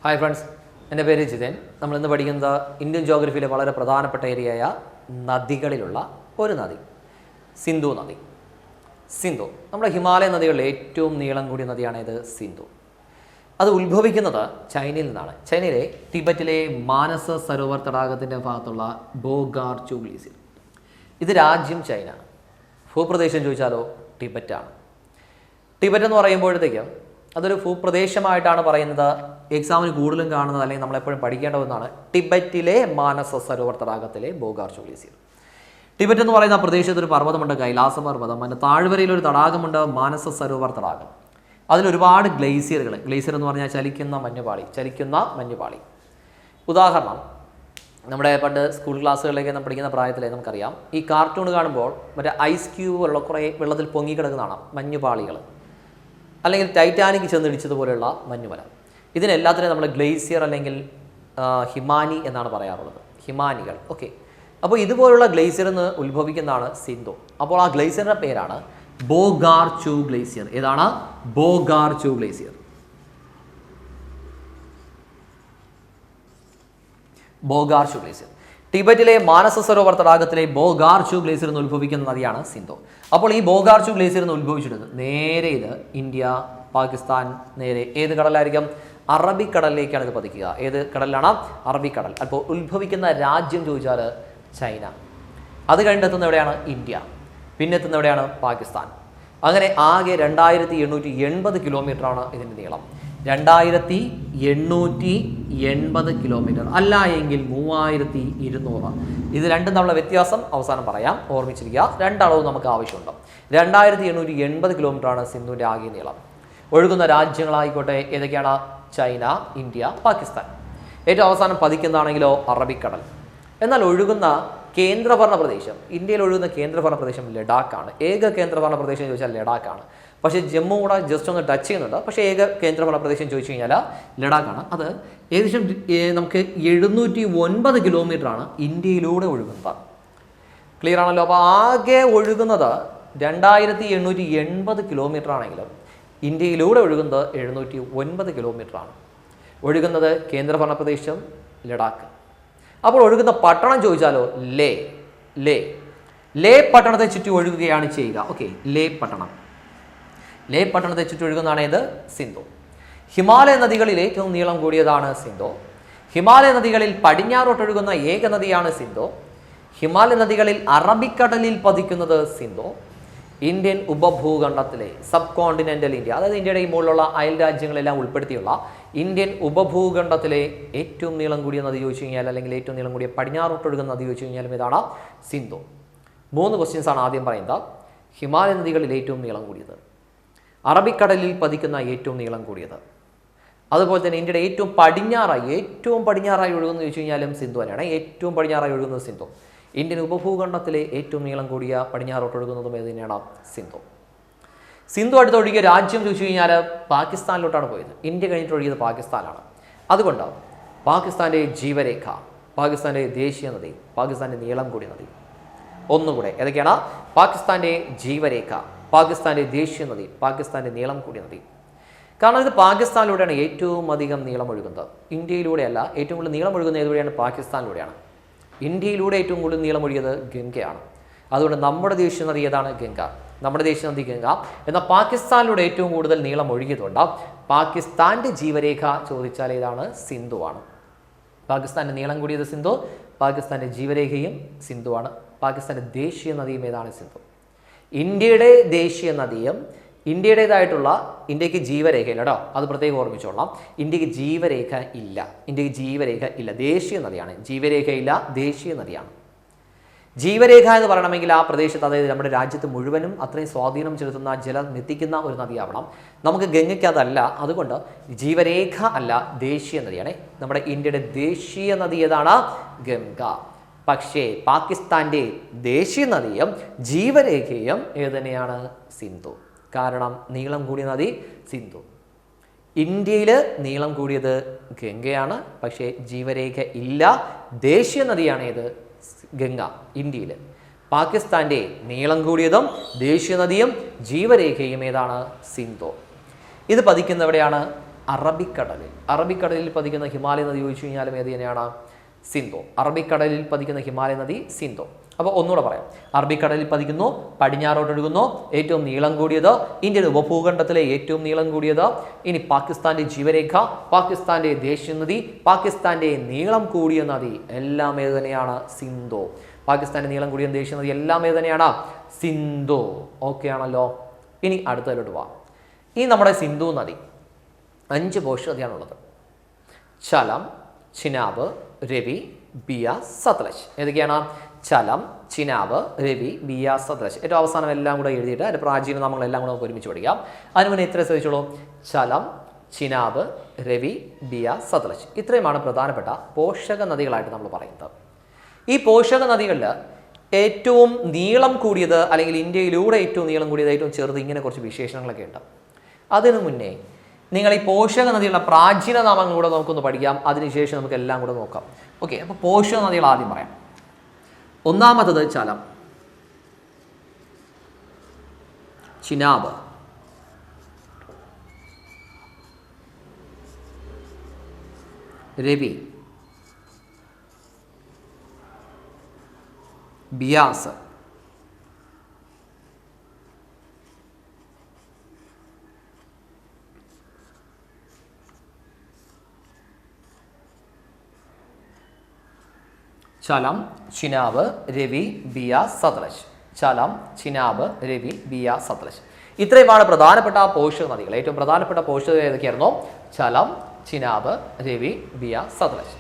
Hi friends, എൻ്റെ പേര് ജിതൻ. നമ്മളിന്ന് പഠിക്കുന്നത് ഇന്ത്യൻ ജോഗ്രഫിയിലെ വളരെ പ്രധാനപ്പെട്ട ഏരിയയായ നദികളിലുള്ള ഒരു നദി, സിന്ധു നദി. സിന്ധു നമ്മുടെ ഹിമാലയ നദികളിലെ ഏറ്റവും നീളം കൂടിയ നദിയാണിത് സിന്ധു. അത് ഉത്ഭവിക്കുന്നത് ചൈനയിൽ നിന്നാണ്. ചൈനയിലെ ടിബറ്റിലെ മാനസ സരോവർ തടാകത്തിൻ്റെ ഭാഗത്തുള്ള ബോഗാർചു ഗ്ലേസിയർ. ഇത് രാജ്യം ചൈന, ഭൂപ്രദേശം ചോദിച്ചാലോ ടിബറ്റാണ്. ടിബറ്റ് എന്ന് പറയുമ്പോഴത്തേക്കും അതൊരു ഭൂപ്രദേശമായിട്ടാണ് പറയുന്നത്. എക്സാമിന് കൂടുതലും കാണുന്നത് അല്ലെങ്കിൽ നമ്മളെപ്പോഴും പഠിക്കേണ്ട ഒന്നാണ് ടിബറ്റിലെ മാനസ സരോവർ തടാകത്തിലെ ബോഗാർചു ഗ്ലേസിയർ. ടിബറ്റ് എന്ന് പറയുന്ന പ്രദേശത്ത് ഒരു പർവ്വതമുണ്ട്, കൈലാസ പർവ്വതം. അതിൻ്റെ താഴ്വരയിൽ ഒരു തടാകമുണ്ട്, മാനസ സരോവർ തടാകം. അതിലൊരുപാട് ഗ്ലേസിയറുകൾ. ഗ്ലേസിയർ എന്ന് പറഞ്ഞാൽ ചലിക്കുന്ന മഞ്ഞുപാളി. ഉദാഹരണം, നമ്മുടെ പണ്ട് സ്കൂൾ ക്ലാസ്സുകളിലേക്ക് നമ്മൾ പഠിക്കുന്ന പ്രായത്തിലെ നമുക്കറിയാം, ഈ കാർട്ടൂൺ കാണുമ്പോൾ മറ്റേ ഐസ് ക്യൂബുള്ള കുറേ വെള്ളത്തിൽ പൊങ്ങിക്കിടക്കുന്നതാണ് മഞ്ഞുപാളികൾ, അല്ലെങ്കിൽ ടൈറ്റാനിക് ചെന്നിടിച്ചതുപോലെയുള്ള മഞ്ഞുമല. ഇതിനെല്ലാത്തിനും നമ്മൾ ഗ്ലേസിയർ അല്ലെങ്കിൽ ഹിമാനി എന്നാണ് പറയാറുള്ളത്. ഹിമാനികൾ. ഓക്കെ, അപ്പോൾ ഇതുപോലുള്ള ഗ്ലേസിയർ എന്ന് ഉത്ഭവിക്കുന്നതാണ് സിന്ധു. അപ്പോൾ ആ ഗ്ലേസിയറിൻ്റെ പേരാണ് ബോഗാർചു ഗ്ലേസിയർ. ഏതാണ്? ബോഗാർചു ഗ്ലേസിയർ. ബോഗാർചു ഗ്ലേസിയർ ടിബറ്റിലെ മാനസ സരോവർ തടാകത്തിലെ ബോഗാർചു ഗ്ലേസിയർ എന്ന് ഉത്ഭവിക്കുന്ന നദിയാണ് സിന്ധു. അപ്പോൾ ഈ ബോഗാർചു ഗ്ലേസിയർ എന്ന് ഉത്ഭവിച്ചിട്ട് നേരെ ഇത് ഇന്ത്യ, പാകിസ്ഥാൻ, നേരെ ഏത് കടലായിരിക്കും? അറബിക്കടലിലേക്കാണ് ഇത് പതിക്കുക. ഏത് കടലിലാണ്? അറബിക്കടൽ. അപ്പോൾ ഉത്ഭവിക്കുന്ന രാജ്യം ചോദിച്ചാൽ ചൈന. അത് കഴിഞ്ഞെത്തുന്ന എവിടെയാണ്? ഇന്ത്യ. പിന്നെ എത്തുന്ന എവിടെയാണ്? പാകിസ്ഥാൻ. അങ്ങനെ ആകെ 2880 കിലോമീറ്ററാണ് ഇതിൻ്റെ നീളം. 2880 കിലോമീറ്റർ, അല്ല എങ്കിൽ 3200. ഇത് രണ്ടും തമ്മിലുള്ള വ്യത്യാസം അവസാനം പറയാം, ഓർമ്മിച്ചിരിക്കുക. രണ്ടളവ് നമുക്ക് ആവശ്യമുണ്ട്. 2880 കിലോമീറ്ററാണ് സിന്ധുവിൻ്റെ ആകെ നീളം. ഒഴുകുന്ന രാജ്യങ്ങളായിക്കോട്ടെ ഏതൊക്കെയാണ്? China, India, Pakistan. ഏറ്റവും അവസാനം പതിക്കുന്നതാണെങ്കിലോ അറബിക്കടൽ. എന്നാൽ ഒഴുകുന്ന കേന്ദ്രഭരണ പ്രദേശം, ഇന്ത്യയിൽ ഒഴുകുന്ന കേന്ദ്രഭരണ പ്രദേശം ലഡാക്കാണ്. ഏക കേന്ദ്രഭരണ പ്രദേശം ചോദിച്ചാൽ ലഡാക്കാണ്. പക്ഷേ ജമ്മു കൂടെ ജസ്റ്റ് ഒന്ന് ടച്ച് ചെയ്യുന്നുണ്ട്. പക്ഷേ ഏക കേന്ദ്രഭരണ പ്രദേശം ചോദിച്ചു കഴിഞ്ഞാൽ ലഡാക്കാണ്. അത് ഏകദേശം നമുക്ക് 709 കിലോമീറ്ററാണ് ഇന്ത്യയിലൂടെ ഒഴുകുന്നത്. ക്ലിയർ ആണല്ലോ? അപ്പോൾ ആകെ ഒഴുകുന്നത് 2880 കിലോമീറ്റർ ആണെങ്കിലും ഇന്ത്യയിലൂടെ ഒഴുകുന്നത് 709 കിലോമീറ്ററാണ്. ഒഴുകുന്നത് കേന്ദ്രഭരണ പ്രദേശം ലഡാക്ക്. അപ്പോൾ ഒഴുകുന്ന പട്ടണം ചോദിച്ചാലോ ലേ പട്ടണത്തെ ചുറ്റി ഒഴുകുകയാണ് ചെയ്യുക. ഓക്കെ, ലേ പട്ടണത്തെ ചുറ്റി ഒഴുകുന്നതാണ് ഇത് സിന്ധു. ഹിമാലയ നദികളിൽ ഏറ്റവും നീളം കൂടിയതാണ് സിന്ധു. ഹിമാലയ നദികളിൽ പടിഞ്ഞാറോട്ടൊഴുകുന്ന ഏക നദിയാണ് സിന്ധു. ഹിമാലയ നദികളിൽ അറബിക്കടലിൽ പതിക്കുന്നത് സിന്ധു. ഇന്ത്യൻ ഉപഭൂഖണ്ഡത്തിലെ സബ് കോണ്ടിനെൻ്റൽ ഇന്ത്യ, അതായത് ഇന്ത്യയുടെ ഈ മുകളിലുള്ള അയൽ രാജ്യങ്ങളെല്ലാം ഉൾപ്പെടുത്തിയുള്ള ഇന്ത്യൻ ഉപഭൂഖണ്ഡത്തിലെ ഏറ്റവും നീളം കൂടിയ നദി ചോദിച്ചു കഴിഞ്ഞാൽ, അല്ലെങ്കിൽ ഏറ്റവും നീളം കൂടിയ പടിഞ്ഞാറോട്ടൊഴുകുന്ന നദി ചോദിച്ചു കഴിഞ്ഞാലും ഇതാണ് സിന്ധു. 3 ക്വസ്റ്റ്യൻസ് ആണ് ആദ്യം പറയുന്നത്. ഹിമാലയ നദികളിൽ ഏറ്റവും നീളം കൂടിയത്, അറബിക്കടലിൽ പതിക്കുന്ന ഏറ്റവും നീളം കൂടിയത്, അതുപോലെ തന്നെ ഇന്ത്യയുടെ ഏറ്റവും പടിഞ്ഞാറായി ഒഴുകുന്നത് ചോദിച്ചു കഴിഞ്ഞാലും സിന്ധു തന്നെയാണ്. ഏറ്റവും പടിഞ്ഞാറായി ഒഴുകുന്നത് സിന്ധു. ഇന്ത്യൻ ഉപഭൂഖണ്ഡത്തിലെ ഏറ്റവും നീളം കൂടിയ പടിഞ്ഞാറോട്ട് ഒഴുകുന്നതും ഏത് തന്നെയാണ്? സിന്ധു. സിന്ധു അടുത്ത് ഒഴുകിയ രാജ്യം ചോദിച്ചു കഴിഞ്ഞാൽ പാകിസ്ഥാനിലോട്ടാണ് പോയത്. ഇന്ത്യ കഴിഞ്ഞിട്ട് ഒഴുകിയത് പാകിസ്ഥാനാണ്. അതുകൊണ്ട് പാകിസ്ഥാൻ്റെ ജീവരേഖ, പാകിസ്ഥാൻ്റെ ദേശീയ നദി, പാകിസ്ഥാൻ്റെ നീളം കൂടിയ നദി. ഒന്നുകൂടെ ഏതൊക്കെയാണ്? പാകിസ്ഥാൻ്റെ ജീവരേഖ, പാകിസ്ഥാൻ്റെ ദേശീയ നദി, പാകിസ്ഥാൻ്റെ നീളം കൂടിയ നദി. കാരണം ഇത് പാകിസ്ഥാനിലൂടെയാണ് ഏറ്റവും അധികം നീളം ഒഴുകുന്നത്. ഇന്ത്യയിലൂടെയല്ല. ഏറ്റവും കൂടുതൽ നീളം ഒഴുകുന്നത് ഏതുവഴിയാണ്? പാകിസ്ഥാനിലൂടെയാണ്. ഇന്ത്യയിലൂടെ ഏറ്റവും കൂടുതൽ നീളം ഒഴുകിയത് ഗംഗയാണ്. അതുകൊണ്ട് നമ്മുടെ ദേശീയ നദി ഏതാണ്? ഗംഗ. നമ്മുടെ ദേശീയ നദി ഗംഗ. എന്നാൽ പാകിസ്ഥാനിലൂടെ ഏറ്റവും കൂടുതൽ നീളം ഒഴുകിയതുകൊണ്ട് പാകിസ്ഥാൻ്റെ ജീവരേഖ ചോദിച്ചാൽ ഏതാണ്? സിന്ധുവാണ്. പാകിസ്ഥാൻ്റെ നീളം കൂടിയത് സിന്ധു, പാകിസ്ഥാൻ്റെ ജീവരേഖയും സിന്ധുവാണ്. പാകിസ്ഥാൻ്റെ ദേശീയ നദിയും ഏതാണ്? സിന്ധു. ഇന്ത്യയുടെ ദേശീയ നദിയും ഇന്ത്യയുടേതായിട്ടുള്ള, ഇന്ത്യക്ക് ജീവരേഖയില്ല കേട്ടോ, അത് പ്രത്യേകം ഓർമ്മിച്ചോളാം. ഇന്ത്യക്ക് ജീവരേഖ ഇല്ല. ദേശീയ നദിയാണ്. ജീവരേഖയില്ല, ദേശീയ നദിയാണ്. ജീവരേഖ എന്ന് പറയണമെങ്കിൽ ആ പ്രദേശത്ത്, അതായത് നമ്മുടെ രാജ്യത്ത് മുഴുവനും അത്രയും സ്വാധീനം ചെലുത്തുന്ന, ജലം എത്തിക്കുന്ന ഒരു നദിയാവണം. നമുക്ക് ഗംഗയ്ക്ക് അതല്ല. അതുകൊണ്ട് ജീവരേഖ അല്ല, ദേശീയ നദിയാണ്. നമ്മുടെ ഇന്ത്യയുടെ ദേശീയ നദി ഏതാണ്? ഗംഗ. പക്ഷേ പാകിസ്ഥാൻ്റെ ദേശീയ നദിയും ജീവരേഖയും ഏത് തന്നെയാണ്? സിന്ധു. കാരണം നീളം കൂടിയ നദി സിന്ധു. ഇന്ത്യയിൽ നീളം കൂടിയത് ഗംഗയാണ്, പക്ഷേ ജീവരേഖ ഇല്ല. ദേശീയ നദിയാണ് ഏത്? ഗംഗ ഇന്ത്യയിൽ. പാകിസ്ഥാൻ്റെ നീളം കൂടിയതും ദേശീയ നദിയും ജീവരേഖയും ഏതാണ്? സിന്ധു. ഇത് പതിക്കുന്നതെവിടെയാണ്? അറബിക്കടലിൽ പതിക്കുന്ന ഹിമാലയ നദി ചോദിച്ചു കഴിഞ്ഞാലും ഏത് തന്നെയാണ്? സിന്ധു. അറബിക്കടലിൽ പതിക്കുന്ന ഹിമാലയ നദി സിന്ധു. അപ്പോൾ ഒന്നുകൂടെ പറയാം. അറബിക്കടലിൽ പതിക്കുന്നു, പടിഞ്ഞാറോട്ട് ഒഴുകുന്നു, ഏറ്റവും നീളം കൂടിയത്, ഇന്ത്യൻ ഉപഭൂഖണ്ഡത്തിലെ ഏറ്റവും നീളം കൂടിയത്. ഇനി പാകിസ്ഥാന്റെ ജീവരേഖ, പാകിസ്ഥാന്റെ ദേശീയ നദി, പാകിസ്ഥാന്റെ നീളം കൂടിയ നദി എല്ലാം ഏത് തന്നെയാണ്? സിന്ധു. പാകിസ്ഥാന്റെ നീളം കൂടിയ ദേശീയ നദി എല്ലാം ഏത് തന്നെയാണ്? സിന്ധു. ഓക്കെ ആണല്ലോ. ഇനി അടുത്തതിലോട്ട് പോവാം. ഈ നമ്മുടെ സിന്ധു നദി 5 പോഷകനദിയാണുള്ളത്. ചലം, ചിനാബ്, രവി, ബിയാസ്, സത്ലജ്. ഏതൊക്കെയാണ്? ചലം, ചിനാബ്, രവി, ബിയാസ്, സത്ലജ്. ഏറ്റവും അവസാനം എല്ലാം കൂടെ എഴുതിയിട്ട് അതിൻ്റെ പ്രാചീന നാമങ്ങളെല്ലാം കൂടെ നമുക്ക് ഒരുമിച്ച് പഠിക്കാം. അതിന് മുന്നേ ഇത്ര ശ്രദ്ധിച്ചോളൂ. ചലം, ചിനാബ്, രവി, ബിയാസ്, സത്ലജ്. ഇത്രയുമാണ് പ്രധാനപ്പെട്ട പോഷക നദികളായിട്ട് നമ്മൾ പറയുന്നത്. ഈ പോഷക നദികളിൽ ഏറ്റവും നീളം കൂടിയത്, അല്ലെങ്കിൽ ഇന്ത്യയിലൂടെ ഏറ്റവും നീളം കൂടിയത്, ഏറ്റവും ചെറുത്, ഇങ്ങനെ കുറച്ച് വിശേഷണങ്ങളൊക്കെ ഉണ്ട്. അതിനു മുന്നേ നിങ്ങൾ ഈ പോഷക നദികളുടെ പ്രാചീന നാമങ്ങൾ കൂടെ നമുക്കൊന്ന് പഠിക്കാം. അതിനുശേഷം നമുക്ക് എല്ലാം കൂടെ നോക്കാം. ഓക്കെ, അപ്പോൾ പോഷക നദികൾ ആദ്യം പറയാം. ഒന്നാമത്തത് ചലം, ചിനാബ്, രവി, ബിയാസ്, ചലം, ചിനാബ്, രവി, ബിയാസ്, സത്ലജ്. ചലം, ചിനാബ്, രവി, ബിയാസ്, സത്ലജ്. ഇത്രയുമാണ് പ്രധാനപ്പെട്ട പോഷക നദികൾ. ഏറ്റവും പ്രധാനപ്പെട്ട പോഷക ഏതൊക്കെയായിരുന്നോ? ചലം, ചിനാബ്, രവി, ബിയാസ്, സത്ലജ്.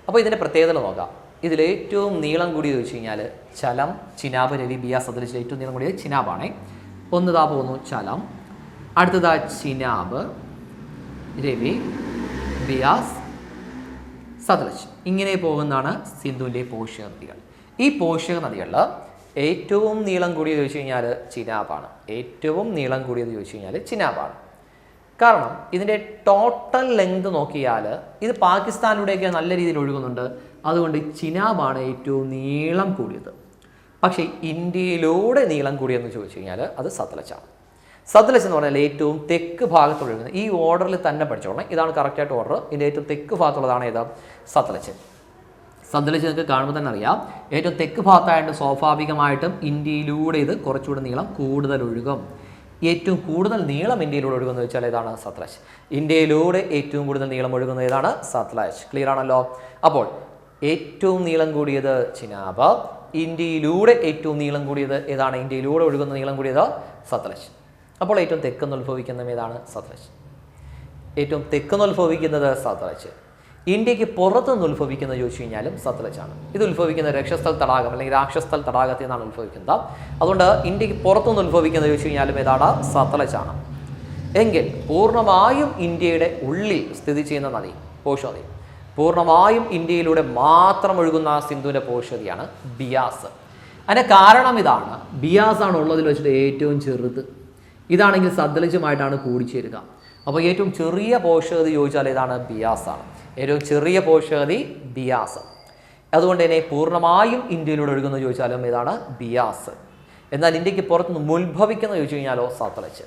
അപ്പോൾ ഇതിൻ്റെ പ്രത്യേകത നോക്കാം. ഇതിലേറ്റവും നീളം കൂടി ചോദിച്ചു കഴിഞ്ഞാൽ ചലം, ചിനാബ്, രവി, ബിയാസ്, സത്ലജിൽ ഏറ്റവും നീളം കൂടിയത് ചിനാബാണ്. ഒന്നതാ പോകുന്നു ചലം, അടുത്തതാ ചിനാബ്, രവി, ബിയാസ്, സത്ലജ്. ഇങ്ങനെ പോകുന്നതാണ് സിന്ധുവിൻ്റെ പോഷക നദികൾ. ഈ പോഷക നദികളിൽ ഏറ്റവും നീളം കൂടിയത് ചോദിച്ചു കഴിഞ്ഞാൽ ചിനാബാണ്. ഏറ്റവും നീളം കൂടിയത് ചോദിച്ചു കഴിഞ്ഞാൽ ചിനാബാണ്. കാരണം ഇതിൻ്റെ ടോട്ടൽ ലെങ്ത് നോക്കിയാൽ ഇത് പാകിസ്ഥാനിലൂടെയൊക്കെ നല്ല രീതിയിൽ ഒഴുകുന്നുണ്ട്. അതുകൊണ്ട് ചിനാബാണ് ഏറ്റവും നീളം കൂടിയത്. പക്ഷേ ഇന്ത്യയിലൂടെ നീളം കൂടിയെന്ന് ചോദിച്ചു കഴിഞ്ഞാൽ അത് സത്ലജാണ്. സത്ലജ് എന്ന് പറഞ്ഞാൽ ഏറ്റവും തെക്ക് ഭാഗത്ത് ഒഴുകുന്നത്. ഈ ഓർഡറിൽ തന്നെ പഠിച്ചോളണം. ഇതാണ് കറക്റ്റായിട്ട് ഓർഡർ. ഇതിൻ്റെ ഏറ്റവും തെക്ക് ഭാഗത്തുള്ളതാണ് ഏത്? സത്ലജ്. സത്ലജ് നിങ്ങൾക്ക് കാണുമ്പോൾ തന്നെ അറിയാം. ഏറ്റവും തെക്ക് ഭാഗത്തായിട്ട് സ്വാഭാവികമായിട്ടും ഇന്ത്യയിലൂടെ ഇത് കുറച്ചുകൂടെ നീളം കൂടുതൽ ഒഴുകും. ഏറ്റവും കൂടുതൽ നീളം ഇന്ത്യയിലൂടെ ഒഴുകുന്നത് വെച്ചാൽ ഏതാണ്? സത്ലജ്. ഇന്ത്യയിലൂടെ ഏറ്റവും കൂടുതൽ നീളം ഒഴുകുന്നത് ഏതാണ്? സത്ലജ്. ക്ലിയർ ആണല്ലോ. അപ്പോൾ ഏറ്റവും നീളം കൂടിയത് ചിനാബ്. ഇന്ത്യയിലൂടെ ഏറ്റവും നീളം കൂടിയത് ഏതാണ്? ഇന്ത്യയിലൂടെ ഒഴുകുന്ന നീളം കൂടിയത് സത്ലജ്. അപ്പോൾ ഏറ്റവും തെക്കെന്ന് ഉത്ഭവിക്കുന്നത് ഏതാണ്? സത്ലജ്. ഏറ്റവും തെക്കെന്ന് ഉത്ഭവിക്കുന്നത് സത്ലജ്. ഇന്ത്യക്ക് പുറത്തുനിന്ന് ഉത്ഭവിക്കുന്നത് ചോദിച്ചു കഴിഞ്ഞാലും സത്ലജാണ്. ഇത് ഉത്ഭവിക്കുന്ന രക്ഷസ്ഥൽ തടാകം അല്ലെങ്കിൽ രാക്ഷസ്ഥൽ തടാകത്തിൽ നിന്നാണ് ഉത്ഭവിക്കുന്നത്. അതുകൊണ്ട് ഇന്ത്യക്ക് പുറത്തുനിന്ന് ഉത്ഭവിക്കുന്നത് ചോദിച്ചു കഴിഞ്ഞാലും ഏതാണ്? സത്ലജാണ്. എങ്കിൽ പൂർണ്ണമായും ഇന്ത്യയുടെ ഉള്ളിൽ സ്ഥിതി ചെയ്യുന്ന നദി, പോഷകനദി, പൂർണ്ണമായും ഇന്ത്യയിലൂടെ മാത്രം ഒഴുകുന്ന സിന്ധുവിൻ്റെ പോഷകനദിയാണ് ബിയാസ്. അതിൻ്റെ കാരണം ഇതാണ്. ബിയാസ് ആണ് ഉള്ളതിൽ വെച്ചിട്ട് ഏറ്റവും ചെറുത്. ഇതാണെങ്കിൽ സത്ലജുമായിട്ടാണ് കൂടിച്ചേരുക. അപ്പോൾ ഏറ്റവും ചെറിയ പോഷകനദി ചോദിച്ചാൽ ഏതാണ്? ബിയാസാണ്. ഏറ്റവും ചെറിയ പോഷകനദി ബിയാസ്. അതുകൊണ്ട് തന്നെ പൂർണ്ണമായും ഇന്ത്യയിലൂടെ ഒഴുകുന്നത് ചോദിച്ചാലും ഏതാണ്? ബിയാസ്. എന്നാൽ ഇന്ത്യക്ക് പുറത്തുനിന്ന് ഉത്ഭവിക്കുന്നത് ചോദിച്ചു കഴിഞ്ഞാലോ സത്ലജ്.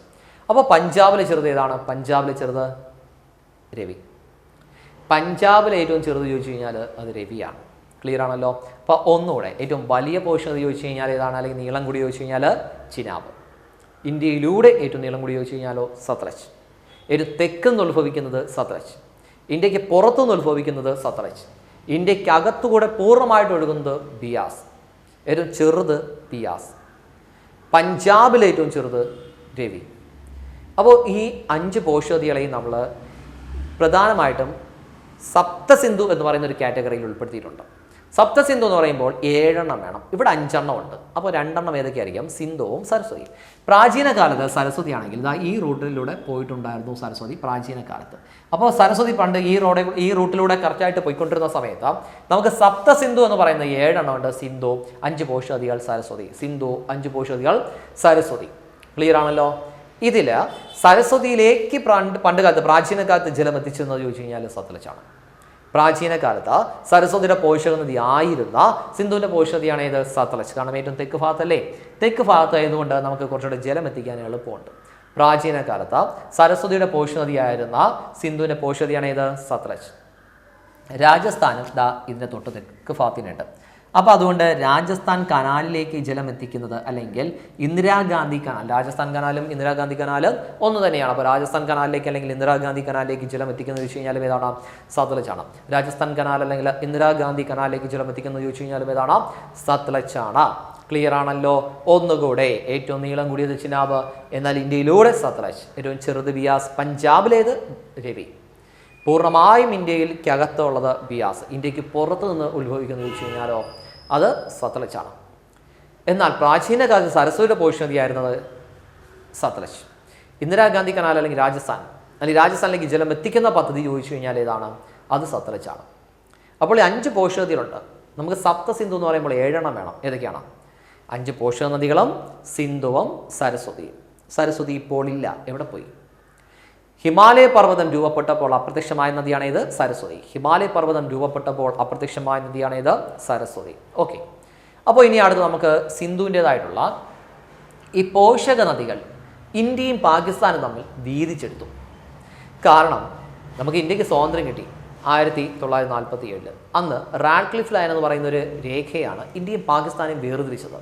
അപ്പോൾ പഞ്ചാബിലെ ചെറുത് ഏതാണ്? പഞ്ചാബിലെ ചെറുത് രവി. പഞ്ചാബിലെ ഏറ്റവും ചെറുത് ചോദിച്ചു കഴിഞ്ഞാൽ അത് രവിയാണ്. ക്ലിയർ ആണല്ലോ. അപ്പോൾ ഒന്നുകൂടെ ഏറ്റവും വലിയ പോഷകനദി ചോദിച്ചു കഴിഞ്ഞാൽ ഏതാണ്? അല്ലെങ്കിൽ നീളം കൂടി ചോദിച്ചു കഴിഞ്ഞാൽ ചിനാബ്. ഇന്ത്യയിലൂടെ ഏറ്റവും നീളം കൂടി ചോദിച്ചു കഴിഞ്ഞാലോ സത്ലജ്. ഏറ്റവും തെക്കെന്ന് ഉത്ഭവിക്കുന്നത് സത്ലജ്. ഇന്ത്യക്ക് പുറത്തുനിന്ന് ഉത്ഭവിക്കുന്നത് സത്ലജ്. ഇന്ത്യക്ക് അകത്തുകൂടെ പൂർണ്ണമായിട്ട് ഒഴുകുന്നത് ബിയാസ്. ഏറ്റവും ചെറുത് ബിയാസ്. പഞ്ചാബിലെ ഏറ്റവും ചെറുത് രവി. അപ്പോൾ ഈ 5 പോഷകനദികളെയും നമ്മൾ പ്രധാനമായിട്ടും സപ്തസിന്ധു എന്ന് പറയുന്ന ഒരു കാറ്റഗറിയിൽ ഉൾപ്പെടുത്തിയിട്ടുണ്ട്. സപ്തസിന്ധു എന്ന് പറയുമ്പോൾ 7 എണ്ണം വേണം. ഇവിടെ 5 എണ്ണം ഉണ്ട്. അപ്പോൾ 2 എണ്ണം ഏതൊക്കെയായിരിക്കും? സിന്ധുവും സരസ്വതിയും. പ്രാചീന കാലത്ത് സരസ്വതി ആണെങ്കിൽ ഇതാ ഈ റൂട്ടിലൂടെ പോയിട്ടുണ്ടായിരുന്നു സരസ്വതി പ്രാചീന കാലത്ത്. അപ്പോൾ സരസ്വതി പണ്ട് ഈ റൂട്ടിലൂടെ കറക്റ്റായിട്ട് പോയിക്കൊണ്ടിരുന്ന സമയത്ത് നമുക്ക് സപ്തസിന്ധു എന്ന് പറയുന്ന 7 എണ്ണം ഉണ്ട്. സിന്ധു, 5 പോഷകനദികൾ, സരസ്വതി. സിന്ധു, 5 പോഷകനദികൾ, സരസ്വതി. ക്ലിയർ ആണല്ലോ. ഇതിൽ സരസ്വതിയിലേക്ക് പണ്ട് കാലത്ത് പ്രാചീന കാലത്ത് ജലം എത്തിച്ചെന്ന് ചോദിച്ചു കഴിഞ്ഞാൽ സത്ലജാണ്. പ്രാചീന കാലത്ത് സരസ്വതിയുടെ പോഷകനദി ആയിരുന്ന സിന്ധുവിൻ്റെ പോഷകനദിയാണ് ഏത്? സത്ലജ്. കാരണം ഏറ്റവും തെക്ക് ഭാഗത്തല്ലേ? തെക്ക് ഭാഗത്തായതുകൊണ്ട് നമുക്ക് കുറച്ചുകൂടെ ജലം എത്തിക്കാൻ എളുപ്പമുണ്ട്. പ്രാചീന കാലത്ത് സരസ്വതിയുടെ പോഷക നദിയായിരുന്ന സിന്ധുവിൻ്റെ പോഷക നദിയാണ് ഏത്? സത്ലജ്. രാജസ്ഥാനും ഇതിൻ്റെ തൊട്ട് തെക്ക് ഭാഗത്തിനുണ്ട്. അപ്പോൾ അതുകൊണ്ട് രാജസ്ഥാൻ കനാലിലേക്ക് ജലം എത്തിക്കുന്നത് അല്ലെങ്കിൽ ഇന്ദിരാഗാന്ധി കനാൽ, രാജസ്ഥാൻ കനാലും ഇന്ദിരാഗാന്ധി കനാലും ഒന്ന് തന്നെയാണ്. അപ്പോൾ രാജസ്ഥാൻ കനാലിലേക്ക് അല്ലെങ്കിൽ ഇന്ദിരാഗാന്ധി കനാലിലേക്ക് ജലം എത്തിക്കുന്നത് ചോദിച്ചു കഴിഞ്ഞാൽ ഏതാണ്? സത്ലജ് ആണ്. രാജസ്ഥാൻ കനാൽ അല്ലെങ്കിൽ ഇന്ദിരാഗാന്ധി കനാലിലേക്ക് ജലം എത്തിക്കുന്നത് ചോദിച്ചു കഴിഞ്ഞാൽ ഏതാണ്? സത്ലജ് ആണ്. ക്ലിയർ ആണല്ലോ? ഒന്നുകൂടെ, ഏറ്റവും നീളം കൂടിയത് ചിനാബ്, എന്നാൽ ഇന്ത്യയിലൂടെ സത്ലജ്. ഏറ്റവും ചെറുത് ബിയാസ്. പഞ്ചാബിലേത് രവി. പൂർണ്ണമായും ഇന്ത്യയിലേക്കകത്തുള്ളത് ബിയാസ്. ഇന്ത്യക്ക് പുറത്തു നിന്ന് ഉത്ഭവിക്കുന്നത് ചോദിച്ചു കഴിഞ്ഞാലോ അത് സത്ലജ് ആണ്. എന്നാൽ പ്രാചീന കാലത്ത് സരസ്വതിയുടെ പോഷക നദിയായിരുന്നത് സത്ലജ്. ഇന്ദിരാഗാന്ധി കനാൽ അല്ലെങ്കിൽ രാജസ്ഥാനിലേക്ക് ജലം എത്തിക്കുന്ന പദ്ധതി ചോദിച്ചു കഴിഞ്ഞാൽ ഏതാണ്? അത് സത്ലജ് ആണ്. അപ്പോൾ ഈ 5 പോഷക നദികളുണ്ട്. നമുക്ക് സപ്തസിന്ധു എന്ന് പറയുമ്പോൾ 7 എണ്ണം വേണം. ഏതൊക്കെയാണ്? 5 പോഷക നദികളും സിന്ധുവും സരസ്വതിയും. സരസ്വതി ഇപ്പോൾ ഇല്ല, എവിടെ പോയി? ഹിമാലയ പർവ്വതം രൂപപ്പെട്ടപ്പോൾ അപ്രത്യക്ഷമായ നദിയാണ് ഇത്? സരസ്വതി. ഹിമാലയ പർവ്വതം രൂപപ്പെട്ടപ്പോൾ അപ്രത്യക്ഷമായ നദിയാണ് ഇത്? സരസ്വതി. ഓക്കെ. അപ്പോൾ ഇനി അടുത്ത് നമുക്ക് സിന്ധുവിൻ്റെതായിട്ടുള്ള ഈ പോഷക നദികൾ ഇന്ത്യയും പാകിസ്ഥാനും തമ്മിൽ വീതിച്ചെടുത്തു. കാരണം നമുക്ക് ഇന്ത്യക്ക് സ്വാതന്ത്ര്യം കിട്ടി 1947. അന്ന് റാഡ്ക്ലിഫ് ലൈൻ എന്ന് പറയുന്ന ഒരു രേഖയാണ് ഇന്ത്യയും പാകിസ്ഥാനെയും വേർതിരിച്ചത്.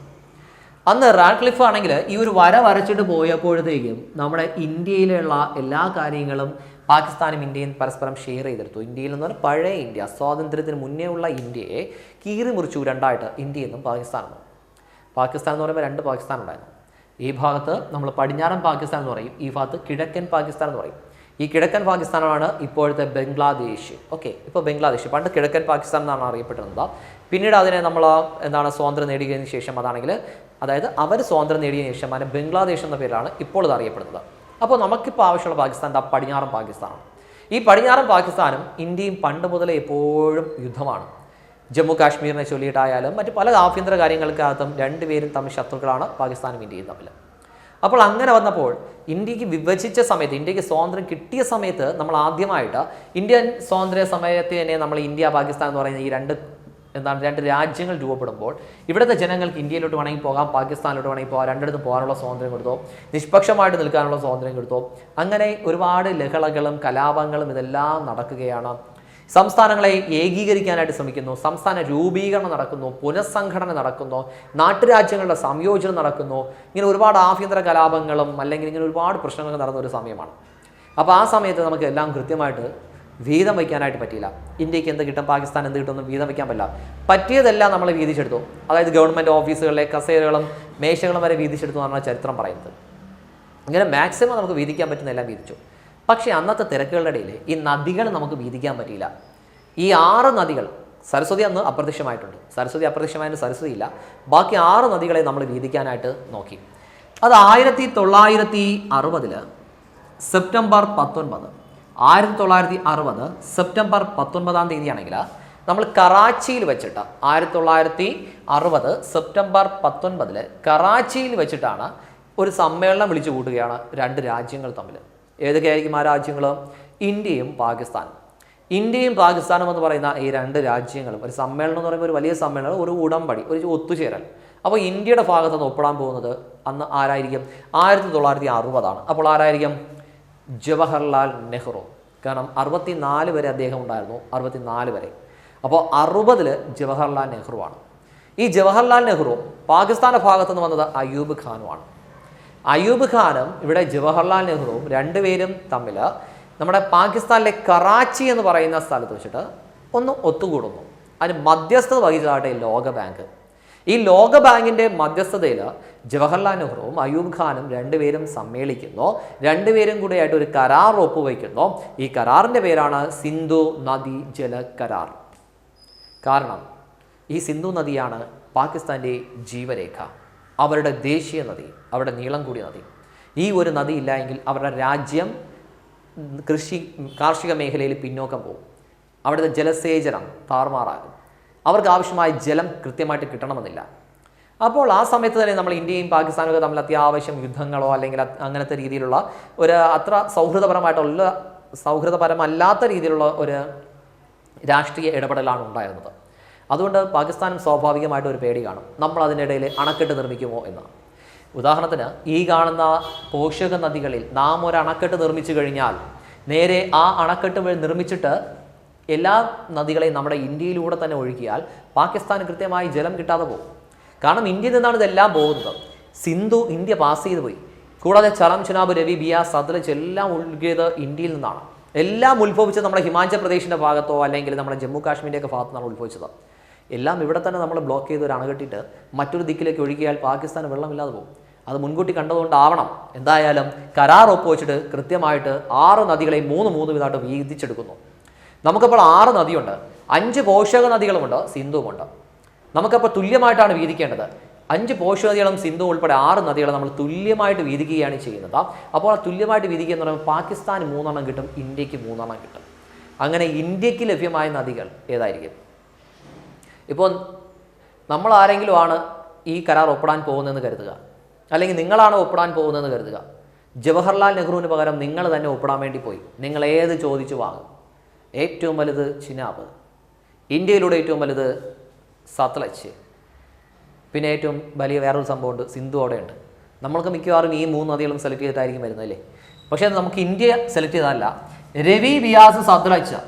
അന്ന് റാഡ്ക്ലിഫ് ആണെങ്കിൽ ഈ ഒരു വര വരച്ചിട്ട് പോയപ്പോഴത്തേക്കും നമ്മുടെ ഇന്ത്യയിലുള്ള എല്ലാ കാര്യങ്ങളും പാകിസ്ഥാനും ഇന്ത്യയും പരസ്പരം ഷെയർ ചെയ്തെടുത്തു. ഇന്ത്യയിൽ നിന്ന് പഴയ ഇന്ത്യ, സ്വാതന്ത്ര്യത്തിന് മുന്നേ ഉള്ള ഇന്ത്യയെ കീറി മുറിച്ചു രണ്ടായിട്ട്, ഇന്ത്യ എന്നും പാകിസ്ഥാനും. പാകിസ്ഥാൻ എന്ന് പറയുമ്പോൾ 2 പാകിസ്ഥാൻ ഉണ്ടായിരുന്നു. ഈ ഭാഗത്ത് നമ്മൾ പടിഞ്ഞാറൻ പാകിസ്ഥാൻ എന്ന് പറയും, ഈ ഭാഗത്ത് കിഴക്കൻ പാകിസ്ഥാൻ എന്ന് പറയും. ഈ കിഴക്കൻ പാകിസ്ഥാനാണ് ഇപ്പോഴത്തെ ബംഗ്ലാദേശ്. ഓക്കെ, ഇപ്പോൾ ബംഗ്ലാദേശ്, പണ്ട് കിഴക്കൻ പാകിസ്ഥാൻ എന്നാണ് അറിയപ്പെട്ടിരുന്നത്. പിന്നീട് അതിനെ നമ്മൾ സ്വാതന്ത്ര്യം നേടിയതിനു ശേഷം അതായത് അവർ സ്വാതന്ത്ര്യം നേടിയതിനു ശേഷം അതിന് ബംഗ്ലാദേശ് എന്ന പേരിലാണ് ഇപ്പോൾ ഇത് അറിയപ്പെടുന്നത്. അപ്പോൾ നമുക്കിപ്പോൾ ആവശ്യമുള്ള പാകിസ്ഥാൻ പടിഞ്ഞാറൻ പാകിസ്ഥാനാണ്. ഈ പടിഞ്ഞാറൻ പാകിസ്ഥാനും ഇന്ത്യയും പണ്ട് മുതലേ എപ്പോഴും യുദ്ധമാണ്. ജമ്മു കാശ്മീരിനെ ചൊല്ലിയിട്ടായാലും മറ്റ് പല ആഭ്യന്തര കാര്യങ്ങൾക്കകത്തും രണ്ടുപേരും തമ്മിൽ ശത്രുക്കളാണ് പാകിസ്ഥാനും ഇന്ത്യയും തമ്മിൽ. അപ്പോൾ അങ്ങനെ വന്നപ്പോൾ ഇന്ത്യക്ക് വിഭജിച്ച സമയത്ത്, ഇന്ത്യക്ക് സ്വാതന്ത്ര്യം കിട്ടിയ സമയത്ത് നമ്മൾ ആദ്യമായിട്ട് ഇന്ത്യൻ സ്വാതന്ത്ര്യ സമയത്ത് തന്നെ നമ്മൾ ഇന്ത്യ പാകിസ്ഥാൻ എന്ന് പറയുന്ന ഈ രണ്ട് രാജ്യങ്ങൾ രൂപപ്പെടുമ്പോൾ ഇവിടുത്തെ ജനങ്ങൾക്ക് ഇന്ത്യയിലോട്ട് വേണമെങ്കിൽ പോകാം, പാകിസ്ഥാനിലോട്ട് വേണമെങ്കിൽ പോകാം, രണ്ടിടത്തും പോകാനുള്ള സ്വാതന്ത്ര്യം കൊടുത്തോ, നിഷ്പക്ഷമായിട്ട് നിൽക്കാനുള്ള സ്വാതന്ത്ര്യം കൊടുത്തോ. അങ്ങനെ ഒരുപാട് ലഹളകളും കലാപങ്ങളും ഇതെല്ലാം നടക്കുകയാണ്. സംസ്ഥാനങ്ങളെ ഏകീകരിക്കാനായിട്ട് ശ്രമിക്കുന്നു, സംസ്ഥാന രൂപീകരണം നടക്കുന്നു, പുനഃസംഘടന നടക്കുന്നു, നാട്ടുരാജ്യങ്ങളുടെ സംയോജനം നടക്കുന്നു. ഇങ്ങനെ ഒരുപാട് ആഭ്യന്തര കലാപങ്ങളും അല്ലെങ്കിൽ ഇങ്ങനെ ഒരുപാട് പ്രശ്നങ്ങൾ നടന്ന ഒരു സമയമാണ്. അപ്പോൾ ആ സമയത്ത് നമുക്ക് എല്ലാം കൃത്യമായിട്ട് വീതം വയ്ക്കാനായിട്ട് പറ്റിയില്ല. ഇന്ത്യക്ക് എന്ത് കിട്ടും, പാകിസ്ഥാൻ എന്ത് കിട്ടുമെന്ന് വീതം വയ്ക്കാൻ പറ്റില്ല. പറ്റിയതെല്ലാം നമ്മൾ വീതിച്ചെടുത്തു. അതായത് ഗവൺമെൻറ് ഓഫീസുകളിലെ കസേരകളും മേശകളും വരെ വീതിച്ചെടുത്തു എന്നാണ് ചരിത്രം പറയുന്നത്. ഇങ്ങനെ മാക്സിമം നമുക്ക് വീതിക്കാൻ പറ്റുന്ന എല്ലാം വീതിച്ചു. പക്ഷേ അന്നത്തെ തിരക്കുകളുടെ ഇടയിൽ ഈ നദികൾ നമുക്ക് വീതിക്കാൻ പറ്റിയില്ല. ഈ 6 നദികൾ, സരസ്വതി അന്ന് അപ്രത്യക്ഷമായിട്ടുണ്ട്, സരസ്വതി അപ്രത്യക്ഷമായിട്ട് സരസ്വതി ഇല്ല, ബാക്കി 6 നദികളെ നമ്മൾ വീതിക്കാനായിട്ട് നോക്കി. അത് 1960 സെപ്റ്റംബർ 19, 1960 സെപ്റ്റംബർ 19 തീയതിയാണെങ്കിൽ നമ്മൾ കറാച്ചിയിൽ വെച്ചിട്ട് 1960 സെപ്റ്റംബർ 19 കറാച്ചിയിൽ വെച്ചിട്ടാണ് ഒരു സമ്മേളനം വിളിച്ചു കൂട്ടുകയാണ് 2 രാജ്യങ്ങൾ തമ്മിൽ. ഏതൊക്കെയായിരിക്കും ആ രാജ്യങ്ങൾ? ഇന്ത്യയും പാകിസ്ഥാനും. ഇന്ത്യയും പാകിസ്ഥാനും എന്ന് പറയുന്ന ഈ 2 രാജ്യങ്ങളും ഒരു സമ്മേളനം എന്ന് പറയുമ്പോൾ ഒരു വലിയ സമ്മേളനം, ഒരു ഉടമ്പടി, ഒരു ഒത്തുചേരൽ. അപ്പോൾ ഇന്ത്യയുടെ ഭാഗത്ത് നിന്ന് ഒപ്പിടാൻ പോകുന്നത് അന്ന് ആരായിരിക്കും? 1960. അപ്പോൾ ആരായിരിക്കും? ജവഹർലാൽ നെഹ്റു. കാരണം 64 വരെ അദ്ദേഹം ഉണ്ടായിരുന്നു, 64 വരെ. അപ്പോൾ 60 ജവഹർലാൽ നെഹ്റുവാണ്. ഈ ജവഹർലാൽ നെഹ്റു പാകിസ്ഥാന്റെ ഭാഗത്തു നിന്ന് വന്നത് അയ്യൂബ് ഖാനുമാണ്. അയ്യൂബ് ഖാനും ഇവിടെ ജവഹർലാൽ നെഹ്റുവും രണ്ടുപേരും തമ്മിൽ നമ്മുടെ പാകിസ്ഥാനിലെ കറാച്ചി എന്ന് പറയുന്ന സ്ഥലത്ത് വെച്ചിട്ട് ഒന്ന് ഒത്തുകൂടുന്നു. അതിന് മധ്യസ്ഥത വഹിച്ചതാട്ടെ ലോകബാങ്ക്. ഈ ലോകബാങ്കിൻ്റെ മധ്യസ്ഥതയിൽ ജവഹർലാൽ നെഹ്റുവും അയ്യൂബ് ഖാനും രണ്ടുപേരും സമ്മേളിക്കുന്നു. രണ്ടുപേരും കൂടെയായിട്ട് ഒരു കരാർ ഒപ്പുവയ്ക്കുന്നു. ഈ കരാറിൻ്റെ പേരാണ് സിന്ധു നദി ജല കരാർ. കാരണം ഈ സിന്ധു നദിയാണ് പാകിസ്ഥാൻ്റെ ജീവരേഖ, അവരുടെ ദേശീയ നദി, അവരുടെ നീളം കൂടിയ നദി. ഈ ഒരു നദി ഇല്ല എങ്കിൽ അവരുടെ രാജ്യം കാർഷിക മേഖലയിൽ പിന്നോക്കം പോകും. അവിടുത്തെ ജലസേചനം താറുമാറാകും. അവർക്ക് ആവശ്യമായ ജലം കൃത്യമായിട്ട് കിട്ടണമെന്നില്ല. അപ്പോൾ ആ സമയത്ത് തന്നെ നമ്മൾ ഇന്ത്യയും പാകിസ്ഥാനും ഒക്കെ തമ്മിൽ അത്യാവശ്യം യുദ്ധങ്ങളോ അല്ലെങ്കിൽ അങ്ങനത്തെ രീതിയിലുള്ള ഒരു അത്ര സൗഹൃദപരമല്ലാത്ത രീതിയിലുള്ള ഒരു രാഷ്ട്രീയ ഇടപെടലാണ് ഉണ്ടായിരുന്നത്. അതുകൊണ്ട് പാകിസ്ഥാനും സ്വാഭാവികമായിട്ട് ഒരു പേടി കാണും, നമ്മൾ അതിനിടയിൽ അണക്കെട്ട് നിർമ്മിക്കുമോ എന്ന്. ഉദാഹരണത്തിന് ഈ കാണുന്ന പോഷക നദികളിൽ നാം ഒരു അണക്കെട്ട് നിർമ്മിച്ചു കഴിഞ്ഞാൽ നേരെ ആ അണക്കെട്ട് നിർമ്മിച്ചിട്ട് എല്ലാ നദികളെയും നമ്മുടെ ഇന്ത്യയിലൂടെ തന്നെ ഒഴുകിയാൽ പാകിസ്ഥാന് കൃത്യമായി ജലം കിട്ടാതെ പോകും. കാരണം ഇന്ത്യയിൽ നിന്നാണ് ഇതെല്ലാം പോകുന്നത്. സിന്ധു ഇന്ത്യ പാസ് ചെയ്ത് പോയി. കൂടാതെ ചലം, ചിനാബ്, രവി, ബിയാസ്, സത്ലജ് എല്ലാം ഒഴുകിയത് ഇന്ത്യയിൽ നിന്നാണ്. എല്ലാം ഉത്ഭവിച്ചത് നമ്മുടെ ഹിമാചൽ പ്രദേശിൻ്റെ ഭാഗത്തോ അല്ലെങ്കിൽ നമ്മുടെ ജമ്മു കാശ്മീരിൻ്റെ ഒക്കെ ഭാഗത്തു നിന്നാണ് ഉത്ഭവിച്ചത്. എല്ലാം ഇവിടെ തന്നെ നമ്മൾ ബ്ലോക്ക് ചെയ്ത് ഒരു അണകെട്ടിട്ട് മറ്റൊരു ദിക്കിലേക്ക് ഒഴുകിയാൽ പാകിസ്ഥാന് വെള്ളമില്ലാതെ പോകും. അത് മുൻകൂട്ടി കണ്ടതുകൊണ്ടാവണം എന്തായാലും കരാർ ഒപ്പുവെച്ചിട്ട് കൃത്യമായിട്ട് 6 നദികളെ 3 വിധമായിട്ട് വീതിച്ചെടുക്കുന്നു. നമുക്കപ്പോൾ 6 നദിയുണ്ട്, 5 പോഷക നദികളുമുണ്ട്, സിന്ധുവുമുണ്ട്. നമുക്കപ്പോൾ തുല്യമായിട്ടാണ് വീതിക്കേണ്ടത്. 5 പോഷക നദികളും സിന്ധു ഉൾപ്പെടെ 6 നദികളെ നമ്മൾ തുല്യമായിട്ട് വീതിക്കുകയാണ് ചെയ്യുന്നത്. അപ്പോൾ ആ തുല്യമായിട്ട് വീതിക്കുക എന്ന് പറയുമ്പോൾ പാകിസ്ഥാന് 3 കിട്ടും, ഇന്ത്യക്ക് 3 കിട്ടും. അങ്ങനെ ഇന്ത്യക്ക് ലഭ്യമായ നദികൾ ഏതായിരിക്കും? ഇപ്പോൾ നമ്മൾ ആരെങ്കിലും ആണ് ഈ കരാർ ഒപ്പിടാൻ പോകുന്നതെന്ന് കരുതുക, അല്ലെങ്കിൽ നിങ്ങളാണ് ഒപ്പിടാൻ പോകുന്നതെന്ന് കരുതുക. ജവഹർലാൽ നെഹ്റുവിന് പകരം നിങ്ങൾ തന്നെ ഒപ്പിടാൻ വേണ്ടി പോയി. നിങ്ങൾ ഏത് ചോദിച്ചു വാങ്ങും? ഏറ്റവും വലുത് ചിനാബ്, ഇന്ത്യയിലൂടെ ഏറ്റവും വലുത് സത്ലജ്, പിന്നെ ഏറ്റവും വലിയ വേറൊരു സംഭവമുണ്ട്, സിന്ധു അവിടെ ഉണ്ട്. നമ്മൾക്ക് മിക്കവാറും ഈ 3 നദികളും സെലക്ട് ചെയ്തിട്ടായിരിക്കും വരുന്നത് അല്ലേ? പക്ഷേ നമുക്ക് ഇന്ത്യ സെലക്ട് ചെയ്തതല്ല. രവി, ബിയാസ്, സത്ലജ്,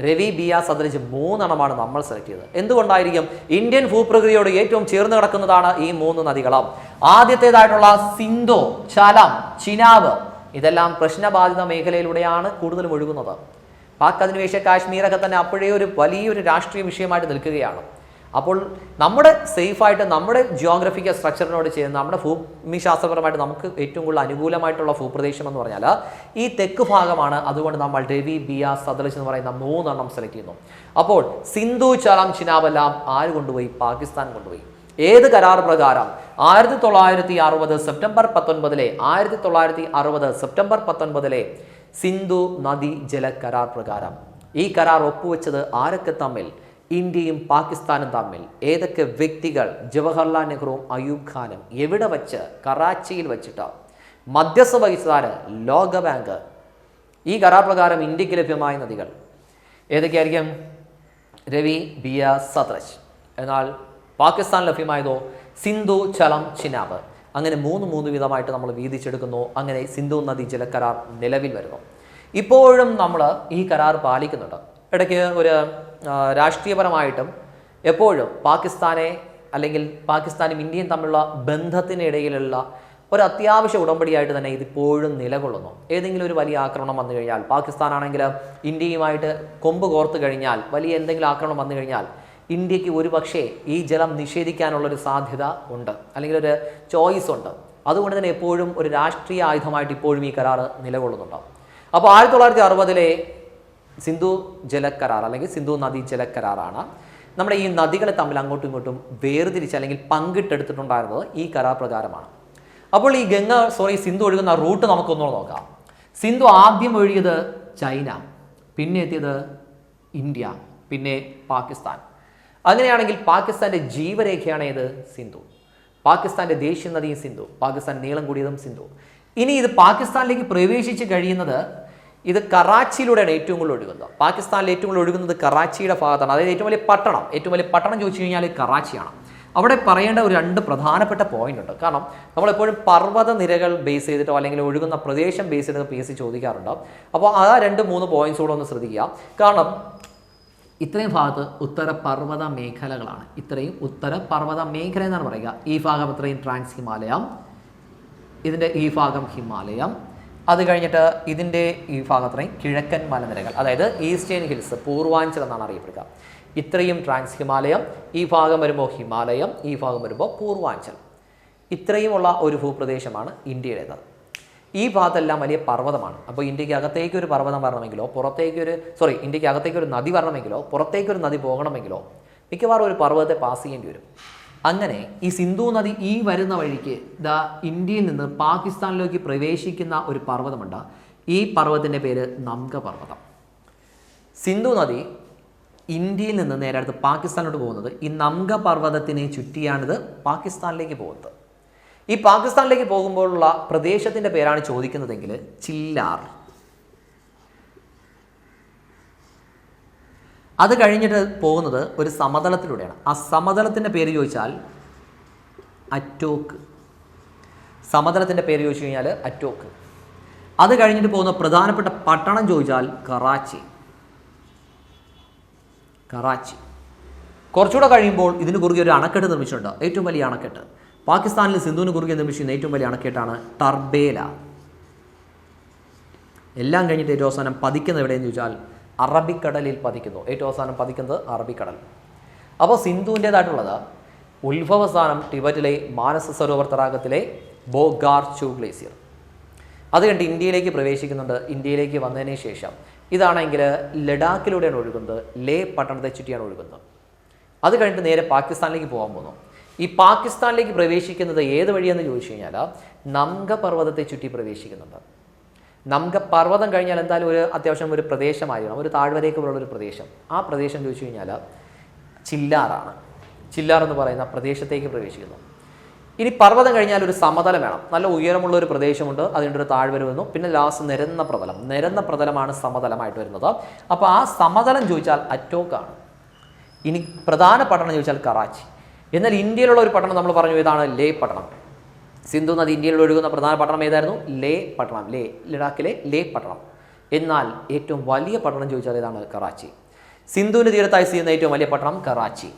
രവി, ബിയാസ്, സത്ലജ് 3 നമ്മൾ സെലക്ട് ചെയ്തത്. എന്തുകൊണ്ടായിരിക്കും? ഇന്ത്യൻ ഭൂപ്രകൃതിയോട് ഏറ്റവും ചേർന്ന് കിടക്കുന്നതാണ് ഈ 3 നദികളും. ആദ്യത്തേതായിട്ടുള്ള സിന്ധു, ചലം, ചിനാബ് ഇതെല്ലാം പ്രശ്നബാധിത മേഖലയിലൂടെയാണ് കൂടുതലും ഒഴുകുന്നത്. പാക് അധിനിവേശ കാശ്മീരൊക്കെ തന്നെ അപ്പോഴേ ഒരു വലിയൊരു രാഷ്ട്രീയ വിഷയമായിട്ട് നിൽക്കുകയാണ്. അപ്പോൾ നമ്മുടെ സേഫായിട്ട് നമ്മുടെ ജിയോഗ്രഫിക്കൽ സ്ട്രക്ചറിനോട് ചെയ്യുന്ന നമ്മുടെ ഭൂമിശാസ്ത്രപരമായിട്ട് നമുക്ക് ഏറ്റവും കൂടുതൽ അനുകൂലമായിട്ടുള്ള ഭൂപ്രദേശം എന്ന് പറഞ്ഞാൽ ഈ തെക്ക് ഭാഗമാണ്. അതുകൊണ്ട് നമ്മൾ രവി, ബിയാസ്, സത്ലജ് എന്ന് പറയുന്ന 3 സെലക്ട് ചെയ്യുന്നു. അപ്പോൾ സിന്ധു, ചലം, ചിനാബ് എല്ലാം ആര് കൊണ്ടുപോയി? പാകിസ്ഥാൻ കൊണ്ടുപോയി. ഏത് കരാർ പ്രകാരം? 1960 സെപ്റ്റംബർ 19 1960 സെപ്റ്റംബർ 19 സിന്ധു നദി ജല കരാർ പ്രകാരം. ഈ കരാർ ഒപ്പുവെച്ചത് ആരൊക്കെ തമ്മിൽ? ഇന്ത്യയും പാകിസ്ഥാനും തമ്മിൽ. ഏതൊക്കെ വ്യക്തികൾ? ജവഹർലാൽ നെഹ്റുവും അയൂബ് ഖാനും. എവിടെ വെച്ച്? കറാച്ചിയിൽ വെച്ചിട്ട്. മധ്യസ്ഥ വഹിച്ചതാര്? ലോകബാങ്ക്. ഈ കരാർ പ്രകാരം ഇന്ത്യക്ക് ലഭ്യമായ നദികൾ ഏതൊക്കെയായിരിക്കും? രവി, ബിയാസ്, സത്ലജ്. എന്നാൽ പാകിസ്ഥാൻ ലഭ്യമായതോ സിന്ധു, ചലം, ചിനാബ്. അങ്ങനെ 3 വിധമായിട്ട് നമ്മൾ വീതിച്ചെടുക്കുന്നു. അങ്ങനെ സിന്ധു നദി ജല കരാർ നിലവിൽ വരുന്നു. ഇപ്പോഴും നമ്മൾ ഈ കരാർ പാലിക്കുന്നുണ്ട്. ഇടയ്ക്ക് ഒരു രാഷ്ട്രീയപരമായിട്ടും എപ്പോഴും പാകിസ്ഥാനെ അല്ലെങ്കിൽ പാകിസ്ഥാനും ഇന്ത്യയും തമ്മിലുള്ള ബന്ധത്തിനിടയിലുള്ള ഒരു അത്യാവശ്യ ഉടമ്പടിയായിട്ട് തന്നെ ഇതിപ്പോഴും നിലകൊള്ളുന്നു. ഏതെങ്കിലും ഒരു വലിയ ആക്രമണം വന്നു കഴിഞ്ഞാൽ, പാകിസ്ഥാനാണെങ്കിൽ ഇന്ത്യയുമായിട്ട് കൊമ്പ് കോർത്ത് കഴിഞ്ഞാൽ, വലിയ എന്തെങ്കിലും ആക്രമണം വന്നു കഴിഞ്ഞാൽ ഇന്ത്യക്ക് ഒരുപക്ഷേ ഈ ജലം നിഷേധിക്കാനുള്ളൊരു സാധ്യത ഉണ്ട്, അല്ലെങ്കിൽ ഒരു ചോയ്സ് ഉണ്ട്. അതുകൊണ്ട് തന്നെ എപ്പോഴും ഒരു രാഷ്ട്രീയ ആയുധമായിട്ട് ഇപ്പോഴും ഈ കരാർ നിലകൊള്ളുന്നുണ്ട്. അപ്പോൾ 1960 സിന്ധു ജലക്കരാർ അല്ലെങ്കിൽ സിന്ധു നദി ജലക്കരാറാണ് നമ്മുടെ ഈ നദികളെ തമ്മിൽ അങ്ങോട്ടും ഇങ്ങോട്ടും വേർതിരിച്ച് അല്ലെങ്കിൽ പങ്കിട്ടെടുത്തിട്ടുണ്ടായിരുന്നത് ഈ കരാർ പ്രകാരമാണ്. അപ്പോൾ ഈ സിന്ധു ഒഴുകുന്ന റൂട്ട് നമുക്കൊന്നുകൂടെ നോക്കാം. സിന്ധു ആദ്യം ഒഴുകിയത് ചൈന, പിന്നെ എത്തിയത് ഇന്ത്യ, പിന്നെ പാകിസ്ഥാൻ. അങ്ങനെയാണെങ്കിൽ പാകിസ്ഥാന്റെ ജീവരേഖയാണ് ഏത്? സിന്ധു. പാകിസ്ഥാന്റെ ദേശീയ നദിയും സിന്ധു, പാകിസ്ഥാൻ നീളം കൂടിയതും സിന്ധു. ഇനി ഇത് പാകിസ്ഥാനിലേക്ക് പ്രവേശിച്ച് കഴിയുന്നത് ഇത് കറാച്ചിയിലൂടെയാണ് ഏറ്റവും കൂടുതൽ ഒഴുകുന്നത്. പാകിസ്ഥാനിൽ ഏറ്റവും കൂടുതൽ ഒഴുകുന്നത് കറാച്ചിയുടെ ഭാഗത്താണ്. അതായത് ഏറ്റവും വലിയ പട്ടണം ചോദിച്ചു കഴിഞ്ഞാൽ കറാച്ചിയാണ്. അവിടെ പറയേണ്ട ഒരു 2 പ്രധാനപ്പെട്ട പോയിന്റ് ഉണ്ട്. കാരണം നമ്മളെപ്പോഴും പർവ്വത നിരകൾ ബേസ് ചെയ്തിട്ടോ അല്ലെങ്കിൽ ഒഴുകുന്ന പ്രദേശം ബേസ് ചെയ്തിട്ട് PSC ചോദിക്കാറുണ്ട്. അപ്പോൾ ആ 2-3 പോയിന്റ്സ് കൂടെ ഒന്ന് ശ്രദ്ധിക്കുക. കാരണം ഇത്രയും ഭാഗത്ത് ഉത്തരപർവ്വത മേഖലകളാണ്. ഇത്രയും ഉത്തരപർവ്വത മേഖല എന്നാണ് പറയുക. ഈ ഭാഗം ഇത്രയും ട്രാൻസ് ഹിമാലയം, ഇതിൻ്റെ ഈ ഭാഗം ഹിമാലയം, അത് കഴിഞ്ഞിട്ട് ഇതിൻ്റെ ഈ ഭാഗം അത്രയും കിഴക്കൻ മലനിരകൾ, അതായത് ഈസ്റ്റേൺ ഹിൽസ്, പൂർവാഞ്ചൽ എന്നാണ് അറിയപ്പെടുക. ഇത്രയും ട്രാൻസ് ഹിമാലയം, ഈ ഭാഗം വരുമ്പോൾ ഹിമാലയം, ഈ ഭാഗം വരുമ്പോൾ പൂർവാഞ്ചൽ. ഇത്രയുമുള്ള ഒരു ഭൂപ്രദേശമാണ് ഇന്ത്യയുടേത്. ഈ ഭാഗത്തെല്ലാം വലിയ പർവ്വതമാണ്. അപ്പോൾ ഇന്ത്യക്ക് അകത്തേക്ക് ഒരു പർവ്വതം വരണമെങ്കിലോ ഇന്ത്യക്ക് അകത്തേക്ക് ഒരു നദി വരണമെങ്കിലോ പുറത്തേക്കൊരു നദി പോകണമെങ്കിലോ മിക്കവാറും ഒരു പർവ്വതത്തെ പാസ് ചെയ്യേണ്ടി വരും. അങ്ങനെ ഈ സിന്ധു നദി ഈ വരുന്ന വഴിക്ക് ഇന്ത്യയിൽ നിന്ന് പാകിസ്ഥാനിലേക്ക് പ്രവേശിക്കുന്ന ഒരു പർവ്വതമുണ്ട്. ഈ പർവ്വതത്തിൻ്റെ പേര് നംഗ പർവ്വതം. സിന്ധു നദി ഇന്ത്യയിൽ നിന്ന് നേരെ അടുത്ത് പാകിസ്ഥാനിലോട്ട് പോകുന്നത് ഈ നംഗ പർവ്വതത്തിനെ ചുറ്റിയാണിത് പാകിസ്ഥാനിലേക്ക് പോകുന്നത്. ഈ പാകിസ്ഥാനിലേക്ക് പോകുമ്പോഴുള്ള പ്രദേശത്തിൻ്റെ പേരാണ് ചോദിക്കുന്നതെങ്കിൽ ചില്ലാർ. അത് കഴിഞ്ഞിട്ട് പോകുന്നത് ഒരു സമതലത്തിലൂടെയാണ്. ആ സമതലത്തിൻ്റെ പേര് ചോദിച്ചാൽ അറ്റോക്ക്. സമതലത്തിൻ്റെ പേര് ചോദിച്ചു കഴിഞ്ഞാൽ അറ്റോക്ക്. അത് കഴിഞ്ഞിട്ട് പോകുന്ന പ്രധാനപ്പെട്ട പട്ടണം ചോദിച്ചാൽ കറാച്ചി. കുറച്ചുകൂടെ കഴിയുമ്പോൾ ഇതിന് കുറുകെ ഒരു അണക്കെട്ട് നിർമ്മിച്ചിട്ടുണ്ട്, ഏറ്റവും വലിയ അണക്കെട്ട്. പാകിസ്ഥാനിൽ സിന്ധുവിന് കുറുകെ നിർമ്മിച്ചിരുന്ന ഏറ്റവും വലിയ അണക്കെട്ടാണ് ടർബേല. എല്ലാം കഴിഞ്ഞിട്ട് ഏറ്റവും അവസാനം പതിക്കുന്നത് എവിടെയെന്ന് ചോദിച്ചാൽ അറബിക്കടലിൽ പതിക്കുന്നു. ഏറ്റവും അവസാനം പതിക്കുന്നത് അറബിക്കടൽ. അപ്പോൾ സിന്ധുവിൻ്റേതായിട്ടുള്ളത് ഉത്ഭവസ്ഥാനം ടിബറ്റിലെ മാനസ സരോവർ തടാകത്തിലെ ബോഗാർ ചു ഗ്ലേസിയർ. അത് കഴിഞ്ഞിട്ട് ഇന്ത്യയിലേക്ക് പ്രവേശിക്കുന്നുണ്ട്. ഇന്ത്യയിലേക്ക് വന്നതിന് ശേഷം ഇതാണെങ്കിൽ ലഡാക്കിലൂടെയാണ് ഒഴുകുന്നത്, ലേ പട്ടണത്തെ ചുറ്റിയാണ് ഒഴുകുന്നത്. അത് കഴിഞ്ഞിട്ട് നേരെ പാകിസ്ഥാനിലേക്ക് പോകാൻ പോകുന്നു. ഈ പാകിസ്ഥാനിലേക്ക് പ്രവേശിക്കുന്നത് ഏത് വഴിയെന്ന് ചോദിച്ചു കഴിഞ്ഞാൽ നംഗ പർവ്വതത്തെ ചുറ്റി പ്രവേശിക്കുന്നുണ്ട്. നംഗ പർവ്വതം കഴിഞ്ഞാൽ എന്തായാലും അത്യാവശ്യം ഒരു പ്രദേശമായിരിക്കണം, ഒരു താഴ്വരയ്ക്കുള്ള ഒരു പ്രദേശം. ആ പ്രദേശം ചോദിച്ചു കഴിഞ്ഞാൽ ചില്ലാറാണ്. ചില്ലാർ എന്ന് പറയുന്ന പ്രദേശത്തേക്ക് പ്രവേശിക്കുന്നു. ഇനി പർവ്വതം കഴിഞ്ഞാൽ ഒരു സമതലം വേണം, നല്ല ഉയരമുള്ള ഒരു പ്രദേശമുണ്ട്, അതിൻ്റെ ഒരു താഴ്വര വന്നു, പിന്നെ ലാസ്റ്റ് നിരന്ന പ്രതലമാണ് സമതലമായിട്ട് വരുന്നത്. അപ്പോൾ ആ സമതലം ചോദിച്ചാൽ അറ്റോക്കാണ്. ഇനി പ്രധാന പട്ടണം ചോദിച്ചാൽ കറാച്ചി. എന്നാൽ ഇന്ത്യയിലുള്ള ഒരു പട്ടണം നമ്മൾ പറഞ്ഞു, ഏതാണ്? ലേ പട്ടണം. സിന്ധു നദി ഇന്ത്യയിൽ ഒഴുകുന്ന പ്രധാന പട്ടണം ഏതായിരുന്നു? ലേ പട്ടണം. ലഡാക്കിലെ ലേ പട്ടണം. എന്നാൽ ഏറ്റവും വലിയ പട്ടണം ചോദിച്ചാൽ ഏതാണ്? കറാച്ചി. സിന്ധുവിന് തീരത്തായി സ്ഥിതി ചെയ്യുന്ന ഏറ്റവും വലിയ പട്ടണം കറാച്ചി.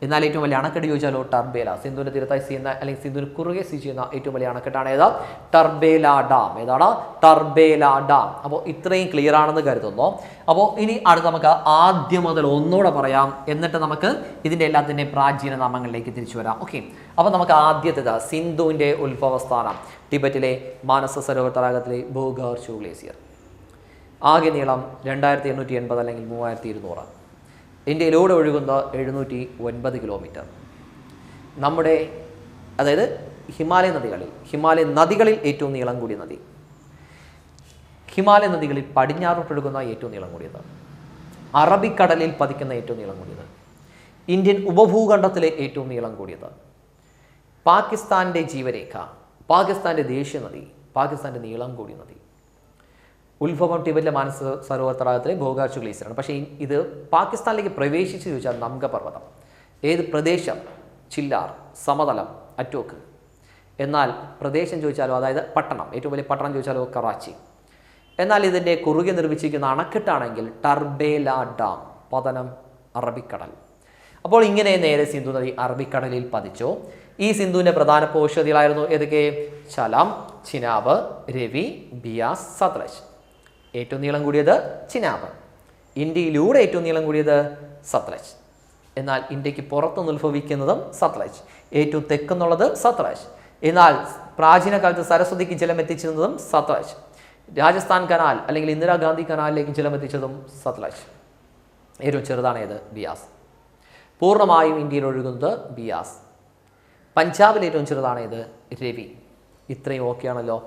എന്നാൽ ഏറ്റവും വലിയ അണക്കെട്ട് ചോദിച്ചാലോ ടർബേല. സിന്ധുവിന് തീരത്തായി സ്ഥിതി ചെയ്യുന്ന അല്ലെങ്കിൽ സിന്ധുവിന് കുറുകെ സ്ഥിതി ചെയ്യുന്ന ഏറ്റവും വലിയ അണക്കെട്ടാണ് ഏതാ? ടർബേല ഡാം. ഏതാണ്? ടർബേല ഡാം. അപ്പോൾ ഇത്രയും ക്ലിയർ ആണെന്ന് കരുതുന്നു. അപ്പോൾ ഇനി അടുത്ത് നമുക്ക് ആദ്യം മുതൽ ഒന്നുകൂടെ പറയാം, എന്നിട്ട് നമുക്ക് ഇതിൻ്റെ എല്ലാത്തിൻ്റെയും പ്രാചീന നാമങ്ങളിലേക്ക് തിരിച്ചു വരാം. ഓക്കെ, അപ്പോൾ നമുക്ക് ആദ്യത്തേത് സിന്ധുവിൻ്റെ ഉത്ഭവസ്ഥാനം ടിബറ്റിലെ മാനസ സരോവർ തടാകത്തിലെ ബോഗാർ ചു ഗ്ലേസിയർ. ആകെ നീളം 2880 അല്ലെങ്കിൽ 3200. ഇന്ത്യയിലൂടെ ഒഴുകുന്ന 709 കിലോമീറ്റർ. നമ്മുടെ അതായത് ഹിമാലയ നദികളിൽ ഏറ്റവും നീളം കൂടിയ നദി. ഹിമാലയ നദികളിൽ പടിഞ്ഞാറോട്ടൊഴുകുന്ന ഏറ്റവും നീളം കൂടിയത്. അറബിക്കടലിൽ പതിക്കുന്ന ഏറ്റവും നീളം കൂടിയത്. ഇന്ത്യൻ ഉപഭൂഖണ്ഡത്തിലെ ഏറ്റവും നീളം കൂടിയത്. പാകിസ്ഥാൻ്റെ ജീവരേഖ, പാകിസ്ഥാൻ്റെ ദേശീയ നദി, പാകിസ്ഥാൻ്റെ നീളം കൂടിയ നദി. ഉത്ഭവം ടിബറ്റിലെ മാനസ സരോവർ തടാകത്തിലെ ബോഗാർ ചു ഗ്ലേസിയറാണ്. പക്ഷേ ഇത് പാകിസ്ഥാനിലേക്ക് പ്രവേശിച്ച് ചോദിച്ചാൽ നംഗ പർവ്വതം. ഏത് പ്രദേശം? ചില്ലാർ, സമതലം, അറ്റോക്ക്. എന്നാൽ പ്രദേശം ചോദിച്ചാലോ, അതായത് പട്ടണം, ഏറ്റവും വലിയ പട്ടണം ചോദിച്ചാലോ കറാച്ചി. എന്നാൽ ഇതിൻ്റെ കുറുകെ നിർമ്മിച്ചിരിക്കുന്ന അണക്കെട്ടാണെങ്കിൽ ടർബേല ഡാം, പതനം അറബിക്കടൽ. അപ്പോൾ ഇങ്ങനെ നേരെ സിന്ധു നദി അറബിക്കടലിൽ പതിച്ചു. ഈ സിന്ധുവിൻ്റെ പ്രധാന പോഷകതകളായിരുന്നു ഏതൊക്കെ? ചലം, ചിനാബ്, രവി, ബിയാസ്, സത്ലജ്. ഏറ്റവും നീളം കൂടിയത് ചിനാബ്. ഇന്ത്യയിലൂടെ ഏറ്റവും നീളം കൂടിയത് സത്ലജ്. എന്നാൽ ഇന്ത്യക്ക് പുറത്തുനിന്ന് ഉത്ഭവിക്കുന്നതും സത്ലജ്. ഏറ്റവും തെക്കെന്നുള്ളത് സത്ലജ്. എന്നാൽ പ്രാചീന കാലത്ത് സരസ്വതിക്ക് ജലം എത്തിച്ചിരുന്നതും സത്ലജ്. രാജസ്ഥാൻ കനാൽ അല്ലെങ്കിൽ ഇന്ദിരാഗാന്ധി കനാലിലേക്ക് ജലം എത്തിച്ചതും സത്ലജ്. ഏറ്റവും ചെറുതാണ് ഏത്? ബിയാസ്. പൂർണ്ണമായും ഇന്ത്യയിൽ ഒഴുകുന്നത് ബിയാസ്. പഞ്ചാബിൽ ഏറ്റവും ചെറുതാണ് ഏത്? രവി. ഇത്രയും ഓക്കെയാണല്ലോ.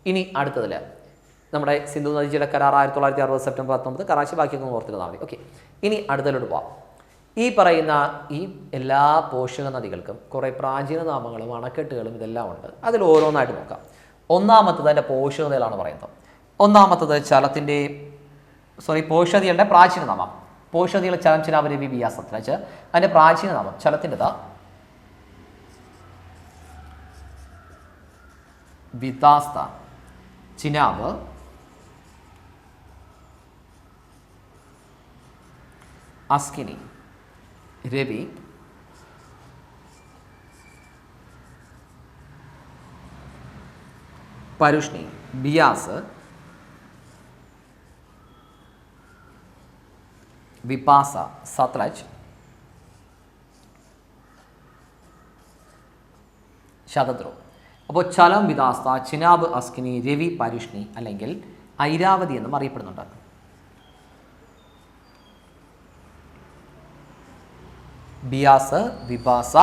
ഇനി അടുത്തതിൽ നമ്മുടെ സിന്ധു നദീജല കരാർ 1960 സെപ്റ്റംബർ 19 കറാച്ചി, ബാക്കിയൊക്കെ ഓർത്തിരുന്നാൽ മതി. ഓക്കെ, ഇനി അടുത്തതിലോട്ട് പോവാം. ഈ പറയുന്ന ഈ എല്ലാ പോഷക നദികൾക്കും കുറേ പ്രാചീന നാമങ്ങളും അണക്കെട്ടുകളും ഇതെല്ലാം ഉണ്ട്. അതിൽ ഓരോന്നായിട്ട് നോക്കാം. ഒന്നാമത്തത് അതിൻ്റെ പോഷകതകളാണ് പറയുന്നത്. ഒന്നാമത്തത് പോഷകതകളുടെ പ്രാചീന നാമം. പോഷകതകൾ ചലം, ചിനാബ്, രവി, ബിയാസ്, സത്ലജ്. അതിൻ്റെ പ്രാചീന നാമം ചലത്തിൻ്റെതാ വിതാസ്ത, ചിനാബ്, അസ്കിനി, രവി, പരുഷ്ണി, ബിയാസ്, വിപാസ, സത്ലജ്, ശതദ്രു. അപ്പോൾ ചലം, വിതാസ്ത, ചിനാബ്, അസ്കിനി, രവി, പരുഷ്ണി അല്ലെങ്കിൽ ഐരാവതി എന്നും അറിയപ്പെടുന്നുണ്ട്. ബിയാസ്, വിപാസ,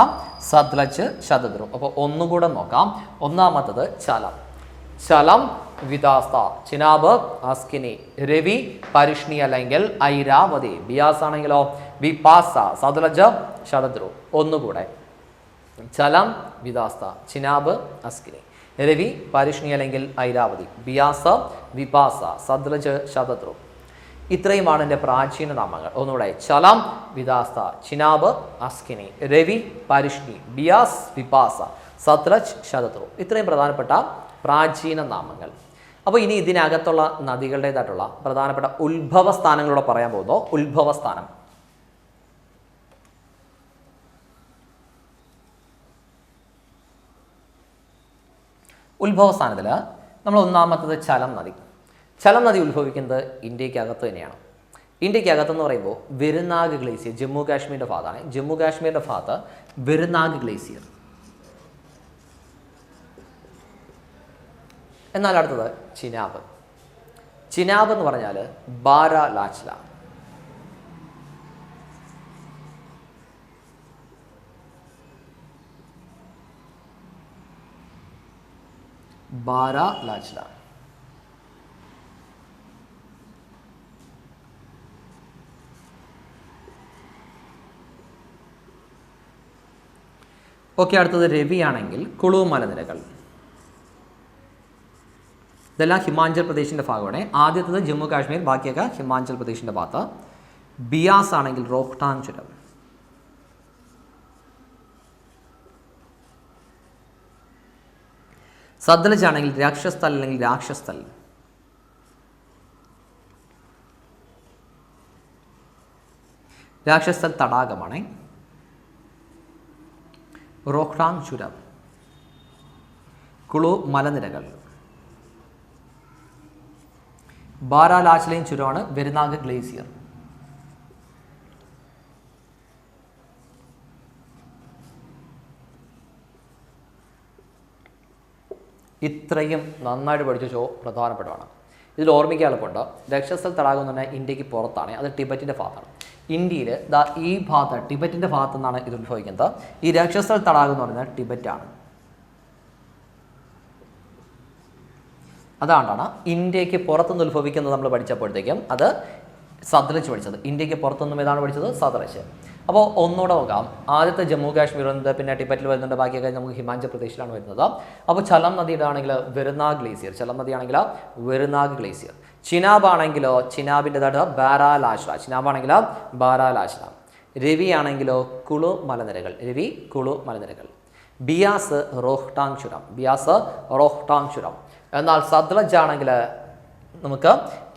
സത്ലജ്, ശതദ്രു. അപ്പോൾ ഒന്നും കൂടെ നോക്കാം. ഒന്നാമത്തത് ചലം, വിതാസ്ത, ചിനാബ്, അസ്കിനി, രവി, പരുഷ്ണി അല്ലെങ്കിൽ ഐരാവതി. ബിയാസ് ആണെങ്കിലോ വിപാസ, സത്ലജ്, ശതദ്രു. ഒന്നുകൂടെ ചലം, വിതാസ്ത, ചിനാബ്, അസ്കിനി, രവി, പരുഷ്ണി അല്ലെങ്കിൽ ഐരാവതി, ബിയാസ, വിപാസ, സത്ലജ്, ശതദ്രു. ഇത്രയുമാണ് എൻ്റെ പ്രാചീന നാമങ്ങൾ. ഒന്നുകൂടെ ചലം, വിതാസ്ത, ചിനാബ്, അസ്കിനി, രവി, പരുഷ്ണി, ബിയാസ്, വിപാസ, സത്ലജ്, ശതദ്രു. ഇത്രയും പ്രധാനപ്പെട്ട പ്രാചീന നാമങ്ങൾ. അപ്പോൾ ഇനി ഇതിനകത്തുള്ള നദികളുടേതായിട്ടുള്ള പ്രധാനപ്പെട്ട ഉത്ഭവ സ്ഥാനങ്ങളൂടെ പറയാൻ പോകുന്നു. ഉത്ഭവസ്ഥാനം. ഉത്ഭവസ്ഥാനത്തിൽ നമ്മൾ ഒന്നാമത്തത് ചലം നദി. ചലം നദി ഉത്ഭവിക്കുന്നത് ഇന്ത്യക്കകത്ത് തന്നെയാണ്. ഇന്ത്യക്കകത്തെന്ന് പറയുമ്പോൾ വെരുനാഗ് ഗ്ലേസിയർ, ജമ്മു കാശ്മീരിൻ്റെ ഭാഗത്താണ്. ജമ്മു കാശ്മീരിൻ്റെ ഭാഗത്ത് വെരുനാഗ് ഗ്ലേസിയർ. എന്നാൽ അടുത്തത് ചിനാബ്. ചിനാബ് എന്ന് പറഞ്ഞാൽ ബാരാലാച്ല. ബാരാലാച്ല. ഓക്കെ, അടുത്തത് രവി ആണെങ്കിൽ കുളു മലനിരകൾ. ഇതെല്ലാം ഹിമാചൽ പ്രദേശിൻ്റെ ഭാഗമാണ്. ആദ്യത്തത് ജമ്മു കാശ്മീർ, ബാക്കിയൊക്കെ ഹിമാചൽ പ്രദേശിൻ്റെ ഭാഗത്ത്. ബിയാസ് ആണെങ്കിൽ റോഹ്ടാങ് ചുരം. സത്ലജ് ആണെങ്കിൽ രാക്ഷസ്ഥൽ അല്ലെങ്കിൽ രാക്ഷസ്ഥൽ. രാക്ഷസ്ഥൽ തടാകമാണ്. റോഹ്ടാങ് ചുരം. കുളു മലനിരകൾ. ബാരാലാച്ലയും ചുരമാണ് വെരുനാഗ് ഗ്ലേസിയർ. ഇത്രയും നന്നായിട്ട് പഠിച്ചോ, പ്രധാനപ്പെട്ടതാണ്. ഇതിൽ ഓർമ്മിക്കാൻ എളുപ്പമുണ്ട്. രാക്ഷസ്ഥൽ തടാകം എന്ന് പറഞ്ഞാൽ ഇന്ത്യക്ക് പുറത്താണ്. അത് ടിബറ്റിൻ്റെ ഭാഗത്താണ്. ഇന്ത്യയിൽ ഈ ഭാഗത്ത് ടിബറ്റിൻ്റെ ഭാഗത്തു നിന്നാണ് ഇത് ഉത്ഭവിക്കുന്നത്. ഈ രാക്ഷസ്ഥൽ തടാകം എന്ന് പറയുന്നത് ടിബറ്റാണ്. അതാണ്ടാണ് ഇന്ത്യക്ക് പുറത്തുനിന്ന് ഉത്ഭവിക്കുന്നത്. നമ്മൾ പഠിച്ചപ്പോഴത്തേക്കും അത് സത്ലജ് പഠിച്ചത്. ഇന്ത്യക്ക് പുറത്തുനിന്നും ഏതാണ് പഠിച്ചത്? സത്ലജ്. അപ്പോൾ ഒന്നുകൂടെ നോക്കാം. ആദ്യത്തെ ജമ്മു കാശ്മീർ വരുന്നത്, പിന്നെ ടിബറ്റിൽ വരുന്നുണ്ട്, ബാക്കിയൊക്കെ നമുക്ക് ഹിമാചൽ പ്രദേശിലാണ് വരുന്നത്. അപ്പോൾ ചലം നദിയുടെ ആണെങ്കിൽ വെരുനാഗ് ഗ്ലേസിയർ. ചലം നദി ആണെങ്കിൽ വെരുനാഗ് ഗ്ലേസിയർ. ചിനാബ് ആണെങ്കിലോ ചിനാബിൻ്റെതായിട്ട് ബാരാലാച്ല. ചിനാബ് ആണെങ്കിലോ ബാരാലാച്ല. രവി ആണെങ്കിലോ കുളു മലനിരകൾ. രവി കുളു മലനിരകൾ. ബിയാസ് റോഹ്ടാങ് ചുരം. ബിയാസ് റോഹ്ടാങ് ചുരം. എന്നാൽ സത്ലജ് ആണെങ്കിൽ നമുക്ക്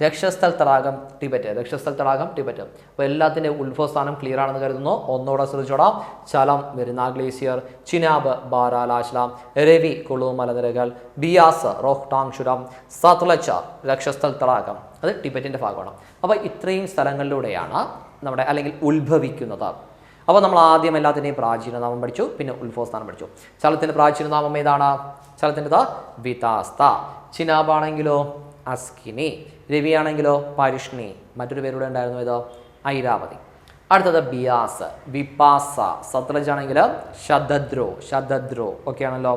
രക്ഷസ്ഥൽ തടാകം ടിബറ്റ്. രക്ഷസ്ഥൽ തടാകം ടിബറ്റ്. അപ്പോൾ എല്ലാത്തിൻ്റെ ഉത്ഭവസ്ഥാനം ക്ലിയർ ആണെന്ന് കരുതുന്നു. ഒന്നുകൂടെ ശ്രദ്ധിച്ചോടാം. ചലം വെരുനാഗ് ഗ്ലേസിയർ, ചിനാബ് ബാരാലാച്ല, രവി കുളു മലനിരകൾ, ബിയാസ് റോഹ്ടാങ് ചുരം, സത്ലജ് രക്ഷസ്ഥൽ തടാകം, അത് ടിബറ്റിൻ്റെ ഭാഗമാണ്. അപ്പോൾ ഇത്രയും സ്ഥലങ്ങളിലൂടെയാണ് നമ്മുടെ അല്ലെങ്കിൽ ഉത്ഭവിക്കുന്നത്. അപ്പോൾ നമ്മൾ ആദ്യം എല്ലാത്തിൻ്റെയും പ്രാചീന നാമം പഠിച്ചു, പിന്നെ ഉത്ഭവസ്ഥാനം പഠിച്ചു. ചലത്തിൻ്റെ പ്രാചീന നാമം ഏതാണ്? ചലത്തിൻ്റെത് വിതാസ്ത. ചിനാബ് ആണെങ്കിലോ അസ്കിനി. രവി ആണെങ്കിലോ പരിഷ്ണി. മറ്റൊരു പേരൂടെ ഉണ്ടായിരുന്നു, ഏതോ ഐരാവതി. അടുത്തത് ബിയാസ്, വിപാസ. സത്ലജ് ആണെങ്കിൽ ശതദ്രു. ശതദ്രു ഒക്കെ ആണല്ലോ.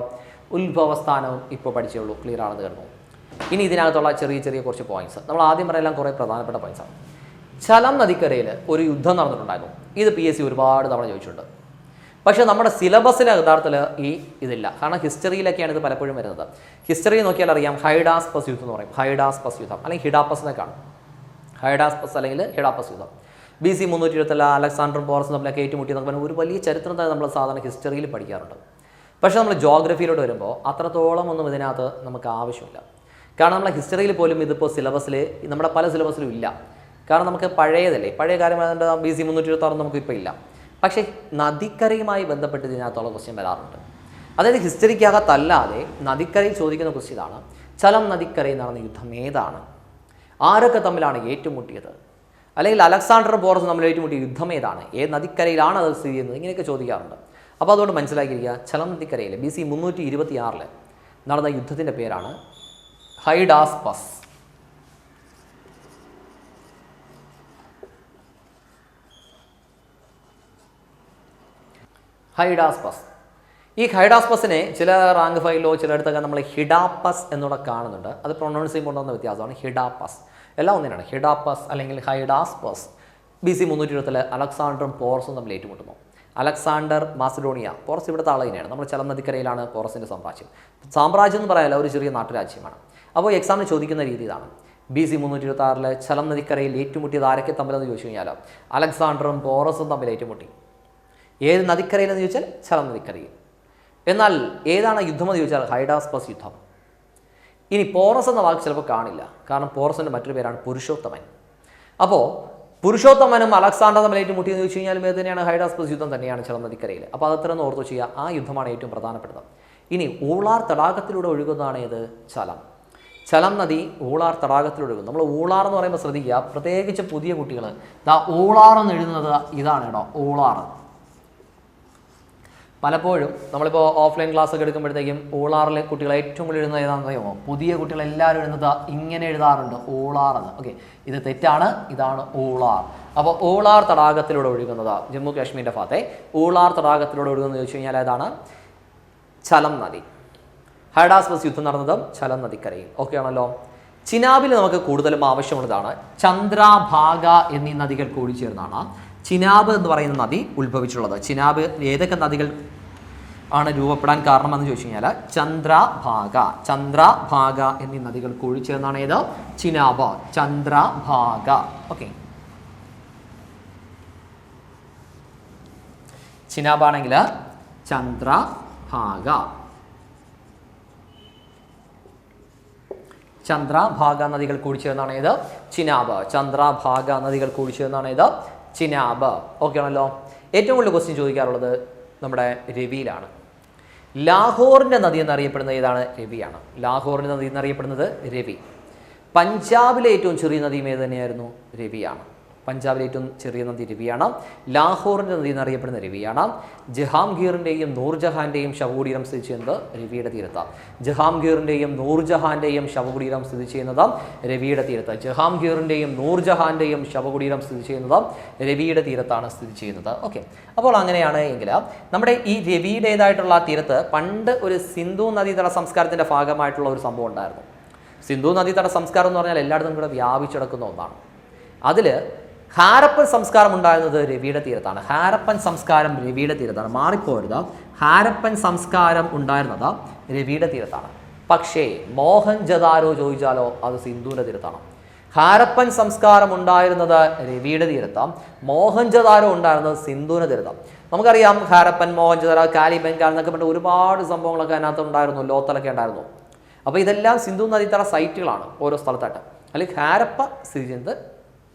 ഉത്ഭവസ്ഥാനവും ഇപ്പോൾ പഠിച്ചേ ഉള്ളൂ, ക്ലിയർ ആണെന്ന് കരുതുന്നു. ഇനി ഇതിനകത്തുള്ള ചെറിയ ചെറിയ കുറച്ച് പോയിന്റ്സ് നമ്മൾ ആദ്യം പറയെല്ലാം കുറേ പ്രധാനപ്പെട്ട പോയിന്റ്സാണ്. ചലം നദിക്കരയിൽ ഒരു യുദ്ധം നടന്നിട്ടുണ്ടായിരുന്നു. ഇത് PSC ഒരുപാട് തവണ ചോദിച്ചിട്ടുണ്ട്. പക്ഷേ നമ്മുടെ സിലബസിലെ യഥാർത്ഥത്തിൽ ഇതില്ല. കാരണം ഹിസ്റ്ററിയിലൊക്കെയാണ് ഇത് പലപ്പോഴും വരുന്നത്. ഹിസ്റ്ററി നോക്കിയാൽ അറിയാം, ഹൈഡാസ്പസ് യുദ്ധം എന്ന് പറയും. ഹൈഡാസ്പസ് യുദ്ധം അല്ലെങ്കിൽ ഹിഡാപ്പസിനെ കാണും. ഹൈഡാസ്പസ് അല്ലെങ്കിൽ ഹിഡാപ്പസ് യുദ്ധം. BC 327 അലക്സാണ്ടറും പോറസും തമ്മിലൊക്കെ ഏറ്റുമുട്ടിയെന്നൊക്കെ പറഞ്ഞാൽ ഒരു വലിയ ചരിത്രം തന്നെ നമ്മൾ സാധാരണ ഹിസ്റ്ററിയിൽ പഠിക്കാറുണ്ട്. പക്ഷേ നമ്മൾ ജോഗ്രഫിയിലോട്ട് വരുമ്പോൾ അത്രത്തോളം ഒന്നും ഇതിനകത്ത് നമുക്ക് ആവശ്യമില്ല. കാരണം നമ്മളെ ഹിസ്റ്ററിയിൽ പോലും ഇതിപ്പോൾ സിലബസിൽ നമ്മുടെ പല സിലബസിലും ഇല്ല. കാരണം നമുക്ക് പഴയതല്ലേ, പഴയ കാര്യമായതുകൊണ്ട് BC 326 നമുക്കിപ്പോൾ ഇല്ല. പക്ഷേ നദിക്കരയുമായി ബന്ധപ്പെട്ട് ഇതിനകത്തുള്ള ക്വസ്റ്റ്യൻ വരാറുണ്ട്. അതായത് ഹിസ്റ്ററിക്കകത്തല്ലാതെ നദിക്കരയിൽ ചോദിക്കുന്ന ക്വസ്റ്റ്യൻ ഇതാണ്: ചലം നദിക്കരയിൽ നടന്ന യുദ്ധം ഏതാണ്? ആരൊക്കെ തമ്മിലാണ് ഏറ്റുമുട്ടിയത്? അല്ലെങ്കിൽ അലക്സാണ്ടർ പോറസ് തമ്മിൽ ഏറ്റുമുട്ടിയ യുദ്ധം ഏതാണ്? ഏത് നദിക്കരയിലാണ് അത് സ്ഥിതി ചെയ്യുന്നത്? ഇങ്ങനെയൊക്കെ ചോദിക്കാറുണ്ട്. അപ്പോൾ അതുകൊണ്ട് മനസ്സിലാക്കിയിരിക്കുക, ചലം നദിക്കരയിൽ BC 326 നടന്ന യുദ്ധത്തിൻ്റെ പേരാണ് ഹൈഡാസ്പസ്. ഹൈഡാസ്പസ്. ഈ ഹൈഡാസ്പസിനെ ചില റാങ്ക് ഫയലിലോ ചിലയിടത്തൊക്കെ നമ്മൾ ഹിഡാപ്പസ് എന്നൂടെ കാണുന്നുണ്ട്. അത് പ്രൊണൗൺസ് ചെയ്യുമ്പോൾ ഉണ്ടാകുന്ന വ്യത്യാസമാണ്. ഹിഡാപ്പസ് എല്ലാം ഒന്നിനാണ്. ഹിഡാപ്പസ് അല്ലെങ്കിൽ ഹൈഡാസ്പസ്. BC 327 അലക്സാണ്ടറും പോറസും തമ്മിൽ ഏറ്റുമുട്ടുന്നു. അലക്സാണ്ടർ മാസിഡോണിയ. പോറസ് ഇവിടുത്തെ ആൾ തന്നെയാണ്. നമ്മൾ ചലം നദിക്കരയിലാണ് പോറസിൻ്റെ സാമ്രാജ്യം. സാമ്രാജ്യം എന്ന് പറയാനല്ല, ഒരു ചെറിയ നാട്ടുരാജ്യമാണ്. അപ്പോൾ എക്സാമിന് ചോദിക്കുന്ന രീതി ഇതാണ്: BC 326 ചലം നദിക്കരയിൽ ഏറ്റുമുട്ടിയത് ആരൊക്കെ തമ്മിലെന്ന് ചോദിച്ചു കഴിഞ്ഞാൽ അലക്സാണ്ടറും പോറസും തമ്മിൽ ഏറ്റുമുട്ടി. ഏത് നദിക്കരയിലെന്ന് ചോദിച്ചാൽ ചലം നദിക്കരയിൽ. എന്നാൽ ഏതാണ് യുദ്ധം എന്ന് ചോദിച്ചാൽ ഹൈഡാസ്പസ് യുദ്ധം. ഇനി പോറസ് എന്ന വാക്ക് ചിലപ്പോൾ കാണില്ല, കാരണം പോറസിൻ്റെ മറ്റൊരു പേരാണ് പുരുഷോത്തമൻ. അപ്പോൾ പുരുഷോത്തമനും അലക്സാണ്ടർ തമ്മിൽ ഏറ്റുമുട്ടിയെന്ന് ചോദിച്ചു കഴിഞ്ഞാലും ഇത് തന്നെയാണ് ഹൈഡാസ്പസ് യുദ്ധം തന്നെയാണ് ചലം നദിക്കരയിൽ. അപ്പോൾ അതത്ര ഒന്ന് ഓർത്ത് ചെയ്യുക, ആ യുദ്ധമാണ് ഏറ്റവും പ്രധാനപ്പെട്ടത്. ഇനി ഊളാർ തടാകത്തിലൂടെ ഒഴുകുന്നതാണ് ഏത്? ചലം. ചലം നദി ഊളാർ തടാകത്തിലൂടെ ഒഴുകും. നമ്മൾ ഊളാർ എന്ന് പറയുമ്പോൾ ശ്രദ്ധിക്കുക, പ്രത്യേകിച്ച് പുതിയ കുട്ടികൾ ഊളാർ എന്ന് എഴുതുന്നത് ഇതാണ് കേട്ടോ, ഊളാർ. പലപ്പോഴും നമ്മളിപ്പോൾ ഓഫ്ലൈൻ ക്ലാസ് ഒക്കെ എടുക്കുമ്പോഴത്തേക്കും ഊളാറിലെ കുട്ടികൾ ഏറ്റവും കൂടുതൽ എഴുതുന്നത് ഏതാണെന്ന് അറിയുമോ? പുതിയ കുട്ടികൾ എല്ലാവരും എഴുതുന്നത് ഇങ്ങനെ എഴുതാറുണ്ട്, ഊളാർ എന്ന്. ഓക്കെ, ഇത് തെറ്റാണ്, ഇതാണ് ഊളാർ. അപ്പോൾ ഊളാർ തടാകത്തിലൂടെ ഒഴുകുന്നത് ജമ്മു കാശ്മീരിൻ്റെ ഭാഗത്തെ ഊളാർ തടാകത്തിലൂടെ ഒഴുകുന്നത് ചോദിച്ചു കഴിഞ്ഞാൽ ഏതാണ്? ചലം നദി. ഹൈഡാസ്പസ് യുദ്ധം നടന്നതും ചലം നദിക്കരയിൽ. ഓക്കെ ആണല്ലോ. ചിനാബിൽ നമുക്ക് കൂടുതലും ആവശ്യമുള്ളതാണ് ചന്ദ്രഭാഗ എന്നീ നദികൾ കൂടിച്ചേർന്നാണ് ചിനാബ് എന്ന് പറയുന്ന നദി ഉത്ഭവിച്ചുള്ളത്. ചിനാബ് ഏതൊക്കെ നദികൾ ആണ് രൂപപ്പെടാൻ കാരണമെന്ന് ചോദിച്ചു കഴിഞ്ഞാൽ ചന്ദ്രഭാഗ എന്നീ നദികൾ കൂടിച്ചേർന്നാണ് ഏത്? ചിനാബ്, ചന്ദ്രഭാഗ. ഓക്കെ, ചിനാബാണെങ്കിൽ ചന്ദ്രഭാഗ. ചന്ദ്രഭാഗ നദികൾ കൂടിച്ചേർന്നാണ് ഏത്? ചിനാബ്. ചന്ദ്രഭാഗ നദികൾ കൂടിച്ചേർന്നാണ് ഏത്? ചിനാബ്. ഓക്കെ ആണല്ലോ. ഏറ്റവും കൂടുതൽ ക്വസ്റ്റ്യൻ ചോദിക്കാറുള്ളത് നമ്മുടെ രവിയിലാണ്. ലാഹോറിൻ്റെ നദി എന്നറിയപ്പെടുന്നത് ഏതാണ്? രവിയാണ്. ലാഹോറിൻ്റെ നദി എന്നറിയപ്പെടുന്നത് രവി. പഞ്ചാബിലെ ഏറ്റവും ചെറിയ നദിയും ഏത് തന്നെയായിരുന്നു? രവിയാണ്. പഞ്ചാബിലെ ഏറ്റവും ചെറിയ നദി രവിയാണ്. ലാഹോറിൻ്റെ നദി എന്നറിയപ്പെടുന്ന രവിയാണ്. ജഹാംഗീറിൻ്റെയും നൂർജഹാൻ്റെയും ശവകുടീരം സ്ഥിതി ചെയ്യുന്നത് രവിയുടെ തീരത്താണ്. ജഹാംഗീറിൻ്റെയും നൂർജഹാൻ്റെയും ശവകുടീരം സ്ഥിതി ചെയ്യുന്നത് രവിയുടെ തീരത്ത്. ജഹാംഗീറിൻ്റെയും നൂർജഹാൻ്റെയും ശവകുടീരം സ്ഥിതി ചെയ്യുന്നത് രവിയുടെ തീരത്താണ് സ്ഥിതി ചെയ്യുന്നത്. ഓക്കെ, അപ്പോൾ അങ്ങനെയാണ് എങ്കിൽ നമ്മുടെ ഈ രവിയുടേതായിട്ടുള്ള തീരത്ത് പണ്ട് ഒരു സിന്ധു നദീതട സംസ്കാരത്തിൻ്റെ ഭാഗമായിട്ടുള്ള ഒരു സംഭവം ഉണ്ടായിരുന്നു. സിന്ധു നദീതട സംസ്കാരം എന്ന് പറഞ്ഞാൽ എല്ലായിടത്തും കൂടെ വ്യാപിച്ചെടുക്കുന്ന ഒന്നാണ്. അതിൽ ഹാരപ്പൻ സംസ്കാരം ഉണ്ടായിരുന്നത് രവിയുടെ തീരത്താണ്. ഹാരപ്പൻ സംസ്കാരം രവിയുടെ തീരത്താണ്, മാറിപ്പോരുത്. ഹാരപ്പൻ സംസ്കാരം ഉണ്ടായിരുന്നത് രവിയുടെ തീരത്താണ്. പക്ഷേ മോഹൻജദാരോ ചോദിച്ചാലോ അത് സിന്ധുവിൻ്റെ തീരത്താണ്. ഹാരപ്പൻ സംസ്കാരം ഉണ്ടായിരുന്നത് രവിയുടെ തീരത്താണ്, മോഹൻജദാരോ ഉണ്ടായിരുന്നത് സിന്ധുവിൻ്റെ തീരത്താണ്. നമുക്കറിയാം ഹാരപ്പൻ, മോഹൻജദാരോ, കാലി ബംഗാൾ എന്നൊക്കെ പറഞ്ഞ ഒരുപാട് സംഭവങ്ങളൊക്കെ അതിനകത്ത് ഉണ്ടായിരുന്നു, ലോത്തലൊക്കെ ഉണ്ടായിരുന്നു. അപ്പോൾ ഇതെല്ലാം സിന്ധു നദീതട സൈറ്റുകളാണ് ഓരോ സ്ഥലത്തായിട്ട്. അല്ലെങ്കിൽ ഹാരപ്പ സ്ഥിതി ചെയ്യുന്നത്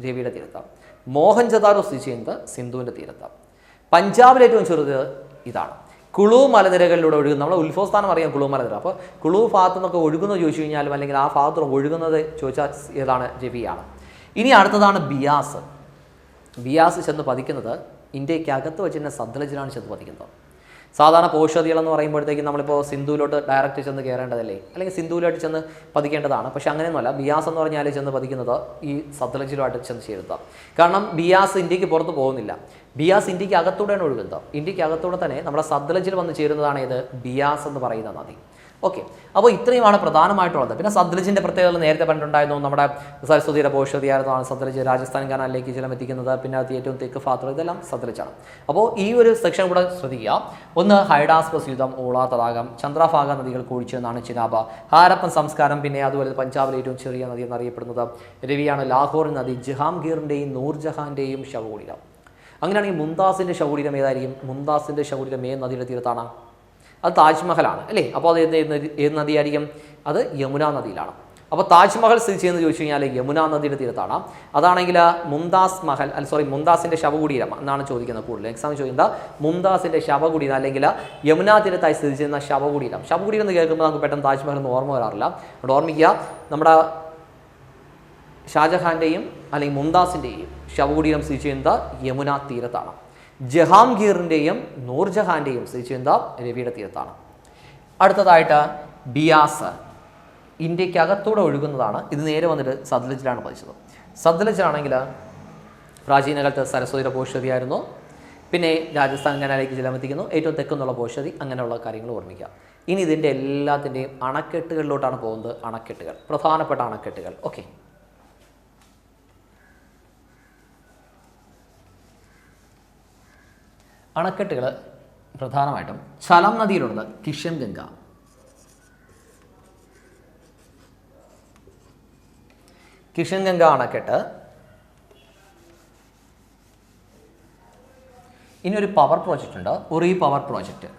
രവിയുടെ തീരത്താണ്, മോഹൻജദാരോ സ്ഥിതി ചെയ്യുന്നത് സിന്ധുവിൻ്റെ തീരത്താണ്. പഞ്ചാബിലെ ഏറ്റവും ചെറുത് ഇതാണ്. കുളു മലനിരകളിലൂടെ ഒഴുകുന്ന, നമ്മളെ ഉത്ഭവസ്ഥാനം അറിയാം കുളു മലനിര. അപ്പോൾ കുളു ഭാഗത്തു നിന്നൊക്കെ ഒഴുകുന്നത് ചോദിച്ചു കഴിഞ്ഞാലും അല്ലെങ്കിൽ ആ ഭാഗത്ത് ഒഴുകുന്നത് ചോദിച്ചാൽ ഏതാണ്? രവിയാണ്. ഇനി അടുത്തതാണ് ബിയാസ്. ബിയാസ് ചെന്ന് പതിക്കുന്നത് ഇന്ത്യക്കകത്ത് വെച്ച് തന്നെ സത്ലജിലാണ് ചെന്ന് പതിക്കുന്നത്. സാധാരണ പോഷതികൾ എന്ന് പറയുമ്പോഴത്തേക്കും നമ്മളിപ്പോൾ സിന്ധുവിലോട്ട് ഡയറക്റ്റ് ചെന്ന് കയറേണ്ടതല്ലേ, അല്ലെങ്കിൽ സിന്ധുവിലോട്ട് ചെന്ന് പതിക്കേണ്ടതാണ്. പക്ഷെ അങ്ങനെയൊന്നുമല്ല. ബിയാസ് എന്ന് പറഞ്ഞാൽ ചെന്ന് പതിക്കുന്നത് ഈ സത്ലജിലുമായിട്ട് ചെന്ന് ചേരുക. കാരണം ബിയാസ് ഇന്ത്യക്ക് പുറത്ത് പോകുന്നില്ല, ബിയാസ് ഇന്ത്യക്ക് അകത്തൂടെയാണ് ഒഴുകുന്നത്. ഇന്ത്യക്ക് അകത്തൂടെ തന്നെ നമ്മുടെ സത്ലജിൽ വന്ന് ചേരുന്നതാണ് ഇത് ബിയാസ് എന്ന് പറയുന്ന നദി. ഓക്കെ, അപ്പോൾ ഇത്രയുമാണ് പ്രധാനമായിട്ടുള്ളത്. പിന്നെ സത്ലജിൻ്റെ പ്രത്യേകത നേരത്തെ പറഞ്ഞിട്ടുണ്ടായിരുന്നു. നമ്മുടെ സരസ്വതിയുടെ പോഷതിയായിരുന്നതാണ് സത്ലജ് രാജസ്ഥാൻ കനാലിലേക്ക് ജലം എത്തിക്കുന്നത്. പിന്നെ അത് ഏറ്റവും തെക്ക് ഭാഗത്തുള്ള ഇതെല്ലാം സത്ലജാണ്. അപ്പോൾ ഈ ഒരു സെക്ഷൻ കൂടെ ശ്രദ്ധിക്കുക. ഒന്ന് ഹൈഡാസ്പസ് യുദ്ധം, ഊളാർ തടാകം, ചന്ദ്രഭാഗ നദികൾ കൂടിച്ചെന്നാണ് ചിനാബ. ഹാരപ്പൻ സംസ്കാരം, പിന്നെ അതുപോലെ പഞ്ചാബിലെ ഏറ്റവും ചെറിയ നദി എന്നറിയപ്പെടുന്നത് രവിയാണ്. ലാഹോർ നദി ജഹാംഗീറിൻ്റെയും നൂർജഹാൻ്റെയും ശവകുടീരം. അങ്ങനെയാണെങ്കിൽ മുംതാസിൻ്റെ ശവകുടീരം ഏതായിരിക്കും? മുംതാസിൻ്റെ ശവകുടീരം ഏത് നദിയുടെ തീരത്താണ്? അത് താജ്മഹലാണ് അല്ലേ. അപ്പോൾ അത് ഏത് നദിയായിരിക്കും? അത് യമുന നദിയിലാണ്. അപ്പോൾ താജ്മഹൽ സ്ഥിതി ചെയ്യുന്നത് ചോദിച്ചു കഴിഞ്ഞാൽ യമുന നദിയുടെ തീരത്താണ്. അതാണെങ്കിൽ മുംതാസിൻ്റെ ശവകുടീരം എന്നാണ് ചോദിക്കുന്നത്. കൂടുതൽ എക്സാം ചോദിക്കുന്നത് മുംതാസിൻ്റെ ശവകുടീരം അല്ലെങ്കിൽ യമുന തീരത്തായി സ്ഥിതി ചെയ്യുന്ന ശവകുടീരം. ശവകുടീരം എന്ന് കേൾക്കുമ്പോൾ നമുക്ക് പെട്ടെന്ന് താജ്മഹൽ എന്ന് ഓർമ്മ വരാറില്ല. അവിടെ ഓർമ്മിക്കുക, നമ്മുടെ ഷാജഹാൻ്റെയും അല്ലെങ്കിൽ മുംതാസിൻ്റെയും ശവകുടീരം സ്ഥിതി ചെയ്യുന്നത് യമുന തീരത്താണ്. ജഹാംഗീറിൻ്റെയും നൂർജഹാൻ്റെയും സ്ഥിതി ചെയ്യുന്നത് രവിയുടെ തീരത്താണ്. അടുത്തതായിട്ട് ബിയാസ് ഇന്ത്യക്കകത്തൂടെ ഒഴുകുന്നതാണ്. ഇത് നേരെ വന്നിട്ട് സത്ലജിലാണ് പതിച്ചത്. സത്ലജിലാണെങ്കിൽ പ്രാചീനകാലത്ത് സരസ്വതിയുടെ പോഷതിയായിരുന്നു. പിന്നെ രാജസ്ഥാൻ കനാലിലേക്ക് ജലമെത്തിക്കുന്നു, ഏറ്റവും തെക്കുന്നുള്ള പോഷതി, അങ്ങനെയുള്ള കാര്യങ്ങൾ ഓർമ്മിക്കുക. ഇനി ഇതിൻ്റെ എല്ലാത്തിൻ്റെയും അണക്കെട്ടുകളിലോട്ടാണ് പോകുന്നത്. അണക്കെട്ടുകൾ, പ്രധാനപ്പെട്ട അണക്കെട്ടുകൾ. ഓക്കെ, അണക്കെട്ടുകൾ പ്രധാനമായിട്ടും ചലം നദിയിലുള്ളത് കിഷൻ ഗംഗ, കിഷൻ ഗംഗ അണക്കെട്ട്. ഇനി ഒരു പവർ പ്രോജക്റ്റ് ഉണ്ട്, ഉറി പവർ പ്രോജക്റ്റ്.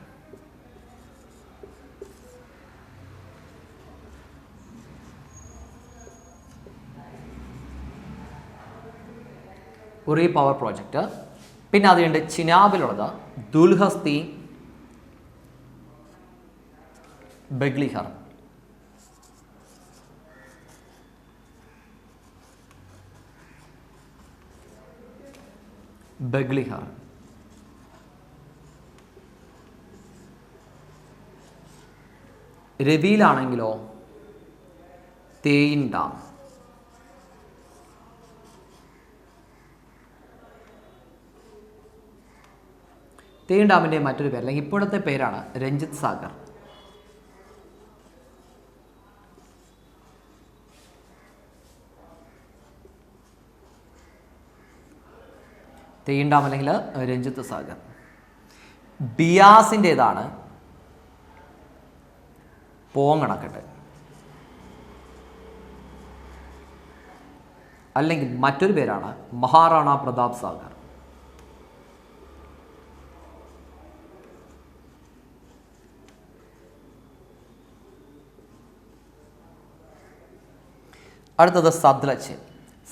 ഉറി പവർ പ്രോജക്റ്റ്. പിന്നെ അത് കഴിഞ്ഞിട്ട് ചിനാബിലുള്ളത് ദുൽഹസ്തി, ബഗ്ലിഹർ. ബഗ്ലിഹർ. രവിയിലാണെങ്കിലോ തേയിൻ ഡാം. തേയിൻ ഡാമിൻ്റെ മറ്റൊരു പേര് അല്ലെങ്കിൽ ഇപ്പോഴത്തെ പേരാണ് രഞ്ജിത് സാഗർ. തേയിൻ ഡാം അല്ലെങ്കിൽ രഞ്ജിത്ത് സാഗർ. ബിയാസിൻ്റേതാണ് പോങ്ങണക്കെട്ട് അല്ലെങ്കിൽ മറ്റൊരു പേരാണ് മഹാറാണ പ്രതാപ് സാഗർ. അടുത്തത് സത്ലജ്.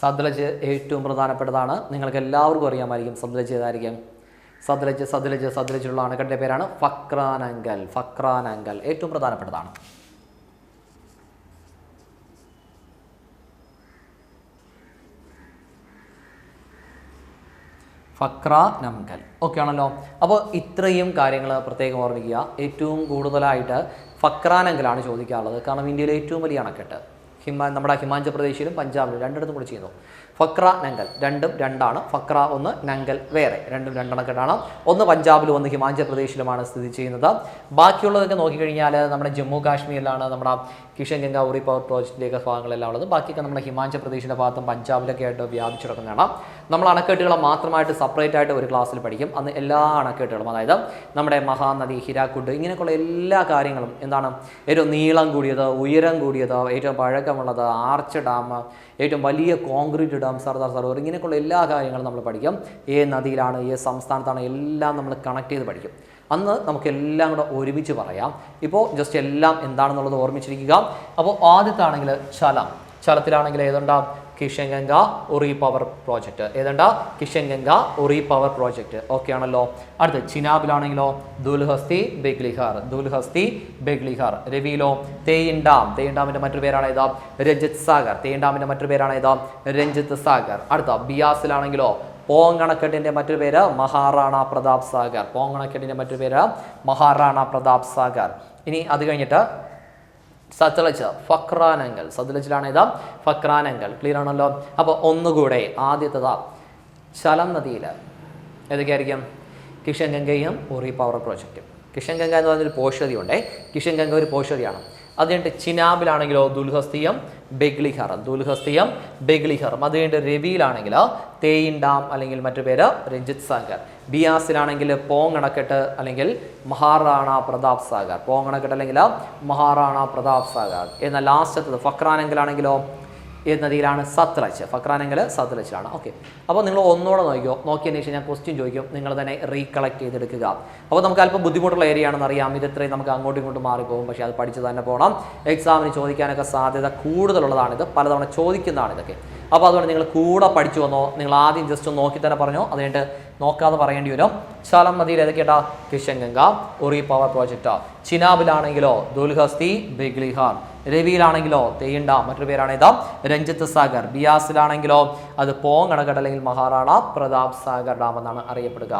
സത്ലജ് ഏറ്റവും പ്രധാനപ്പെട്ടതാണ്, നിങ്ങൾക്ക് എല്ലാവർക്കും അറിയാമായിരിക്കും സത്ലജ് ഏതായിരിക്കും. സത്ലജിലുള്ള അണക്കെട്ടിൻ്റെ പേരാണ് ഫക്രാനങ്കൽ. ഫക്രാനങ്കൽ ഏറ്റവും പ്രധാനപ്പെട്ടതാണ്. ഫക്രാനങ്കൽ. ഓക്കെ ആണല്ലോ. അപ്പോൾ ഇത്രയും കാര്യങ്ങൾ പ്രത്യേകം ഓർമ്മിക്കുക. ഏറ്റവും കൂടുതലായിട്ട് ഫക്രാനങ്കലാണ് ചോദിക്കാറുള്ളത്, കാരണം ഇന്ത്യയിലെ ഏറ്റവും വലിയ അണക്കെട്ട് നമ്മുടെ ഹിമാചൽ പ്രദേശിലും പഞ്ചാബിലും രണ്ടിടത്തും കൂടി ചെയ്യുന്നു. ഫക്ര നങ്കൽ രണ്ടും രണ്ടാണ്. ഫക്ര ഒന്ന്, നങ്കൽ വേറെ, രണ്ടും രണ്ടെണ്ണക്കെട്ടാണ്. ഒന്ന് പഞ്ചാബിലും ഒന്ന് ഹിമാചൽ പ്രദേശിലുമാണ് സ്ഥിതി ചെയ്യുന്നത്. ബാക്കിയുള്ളതൊക്കെ നോക്കിക്കഴിഞ്ഞാൽ നമ്മുടെ ജമ്മു കാശ്മീരിലാണ് നമ്മുടെ കിഷൻ ഗംഗ ഉറി പവർ പ്രോജക്റ്റിൻ്റെയൊക്കെ ഭാഗങ്ങളെല്ലാം ഉള്ളത്. ബാക്കിയൊക്കെ നമ്മുടെ ഹിമാചൽ പ്രദേശിൻ്റെ ഭാഗത്തും പഞ്ചാബിലൊക്കെ ആയിട്ട് വ്യാപിച്ചു കിടക്കുന്നതാണ്. നമ്മൾ അണക്കെട്ടുകളെ മാത്രമായിട്ട് സെപ്പറേറ്റ് ആയിട്ട് ഒരു ക്ലാസ്സിൽ പഠിക്കും. അന്ന് എല്ലാ അണക്കെട്ടുകളും, അതായത് നമ്മുടെ മഹാനദി, ഹിരാക്കുഡ്, ഇങ്ങനെയൊക്കെയുള്ള എല്ലാ കാര്യങ്ങളും എന്താണ്, ഏറ്റവും നീളം കൂടിയത്, ഉയരം കൂടിയത്, ഏറ്റവും പഴക്കമുള്ളത്, ആർച്ച് ഡാം, ഏറ്റവും വലിയ കോൺക്രീറ്റ് ഡാം, സർദാർ സരോവർ, ഇങ്ങനെയൊക്കെയുള്ള എല്ലാ കാര്യങ്ങളും നമ്മൾ പഠിക്കും. ഏത് നദിയിലാണ്, ഏത് സംസ്ഥാനത്താണ്, എല്ലാം നമ്മൾ കണക്ട് ചെയ്ത് പഠിക്കും. അന്ന് നമുക്കെല്ലാം കൂടെ ഒരുമിച്ച് പറയാം. ഇപ്പോൾ ജസ്റ്റ് എല്ലാം എന്താണെന്നുള്ളത് ഓർമ്മിച്ചിരിക്കുക. അപ്പോൾ ആദ്യത്താണെങ്കിൽ ചലം. ചലത്തിലാണെങ്കിൽ ഏതുണ്ടാവും? കിഷൻ ഗംഗ ഉറി പവർ പ്രോജക്റ്റ്. ഏതുണ്ടാ? കിഷൻ ഗംഗ ഉറി പവർ പ്രോജക്റ്റ്. ഓക്കെ ആണല്ലോ. അടുത്ത് ചിനാബിലാണെങ്കിലോ ദുൽഹസ്തി ബഗ്ലിഹർ. ദുൽഹസ്തി ബഗ്ലിഹർ. രവിയിലോ തേയിൻ ഡാം. തേയിൻ ഡാമിൻ്റെ മറ്റൊരു പേരാണ് ഏതാ? രഞ്ജിത് സാഗർ. തേയിൻ ഡാമിൻ്റെ മറ്റൊരു പേരാണ് ഏതാ? രഞ്ജിത്ത് സാഗർ. അടുത്ത ബിയാസിലാണെങ്കിലോ പോങ്ങണക്കെട്ടിൻ്റെ മറ്റൊരു പേര് മഹാറാണ പ്രതാപ് സാഗർ. പോങ്ങണക്കെട്ടിൻ്റെ മറ്റൊരു പേര് മഹാറാണ പ്രതാപ് സാഗർ. ഇനി അത് കഴിഞ്ഞിട്ട് സത്ലജ്, ഫക്രാനങ്കൽ. സത്ലജിലാണ് ഏതാ? ഫക്രാനങ്കൽ. ക്ലിയർ ആണല്ലോ. അപ്പോൾ ഒന്നുകൂടെ ആദ്യത്തേതാ ചലം നദിയിൽ ഏതൊക്കെയായിരിക്കും? കിഷൻ ഗംഗയും ഉറി പവർ പ്രോജക്റ്റും. കിഷൻ ഗംഗ എന്ന് പറഞ്ഞൊരു പോഷകതയുണ്ട്. കിഷൻ ഗംഗ ഒരു പോഷകതയാണ്. അത് കഴിഞ്ഞിട്ട് ചിനാബിലാണെങ്കിലോ ദുൽഹസ്തിയും ബഗ്ലിഹറും. ദുൽഹസ്തിയും ബഗ്ലിഹറും. അത് കഴിഞ്ഞിട്ട് രവിയിലാണെങ്കിൽ തേയിൻ ഡാം അല്ലെങ്കിൽ മറ്റു പേര് രഞ്ജിത് സാഗർ. ബിയാസിലാണെങ്കിൽ പോങ്ങണക്കെട്ട് അല്ലെങ്കിൽ മഹാറാണ പ്രതാപ് സാഗർ. പോങ്ങണക്കെട്ട് അല്ലെങ്കിൽ മഹാറാണ പ്രതാപ് സാഗർ. എന്നാൽ ലാസ്റ്റത്തത് ഫക്രാനങ്കലാണെങ്കിലോ ഏത് നദിയിലാണ്? സത്ലജ്. ഫക്രാനങ്കൽ സത്ലജിലാണ്. ഓക്കെ. അപ്പോൾ നിങ്ങൾ ഒന്നുകൂടെ നോക്കിയതിന് ശേഷം ഞാൻ ക്വസ്റ്റ്യൻ ചോദിക്കും, നിങ്ങൾ തന്നെ റീകളക്ട് ചെയ്തെടുക്കുക. അപ്പോൾ നമുക്ക് അല്പം ബുദ്ധിമുട്ടുള്ള ഏരിയ ആണെന്ന് അറിയാം. ഇത് ഇത്രയും നമുക്ക് അങ്ങോട്ടും ഇങ്ങോട്ടും മാറിപ്പോകും. പക്ഷേ അത് പഠിച്ച് തന്നെ പോകണം. എക്സാമിന് ചോദിക്കാനൊക്കെ സാധ്യത കൂടുതലുള്ളതാണിത്. പലതവണ ചോദിക്കുന്നതാണ് ഇതൊക്കെ. അപ്പോൾ അതുകൊണ്ട് നിങ്ങൾ കൂടെ പഠിച്ചു വന്നോ. നിങ്ങൾ ആദ്യം ജസ്റ്റ് ഒന്ന് നോക്കി തന്നെ പറഞ്ഞോ, അത് കഴിഞ്ഞിട്ട് നോക്കാതെ പറയേണ്ടി വരും. ചലം നദിയിൽ ഏതൊക്കെയാ? കിഷൻ ഗംഗ ഉറി പവർ പ്രോജക്റ്റ്. ചിനാബിലാണെങ്കിലോ ദുൽഹസ്തി ബഗ്ലിഹർ. രവിയിലാണെങ്കിലോ തേയിൻ ഡാം, മറ്റൊരു പേരാണ് ഏതാ? രഞ്ജിത്ത് സാഗർ. ബിയാസിലാണെങ്കിലോ അത് പോങ്ങണക്കെട്ട് അല്ലെങ്കിൽ മഹാറാണ പ്രതാപ് സാഗർ ഡാം എന്നാണ് അറിയപ്പെടുക.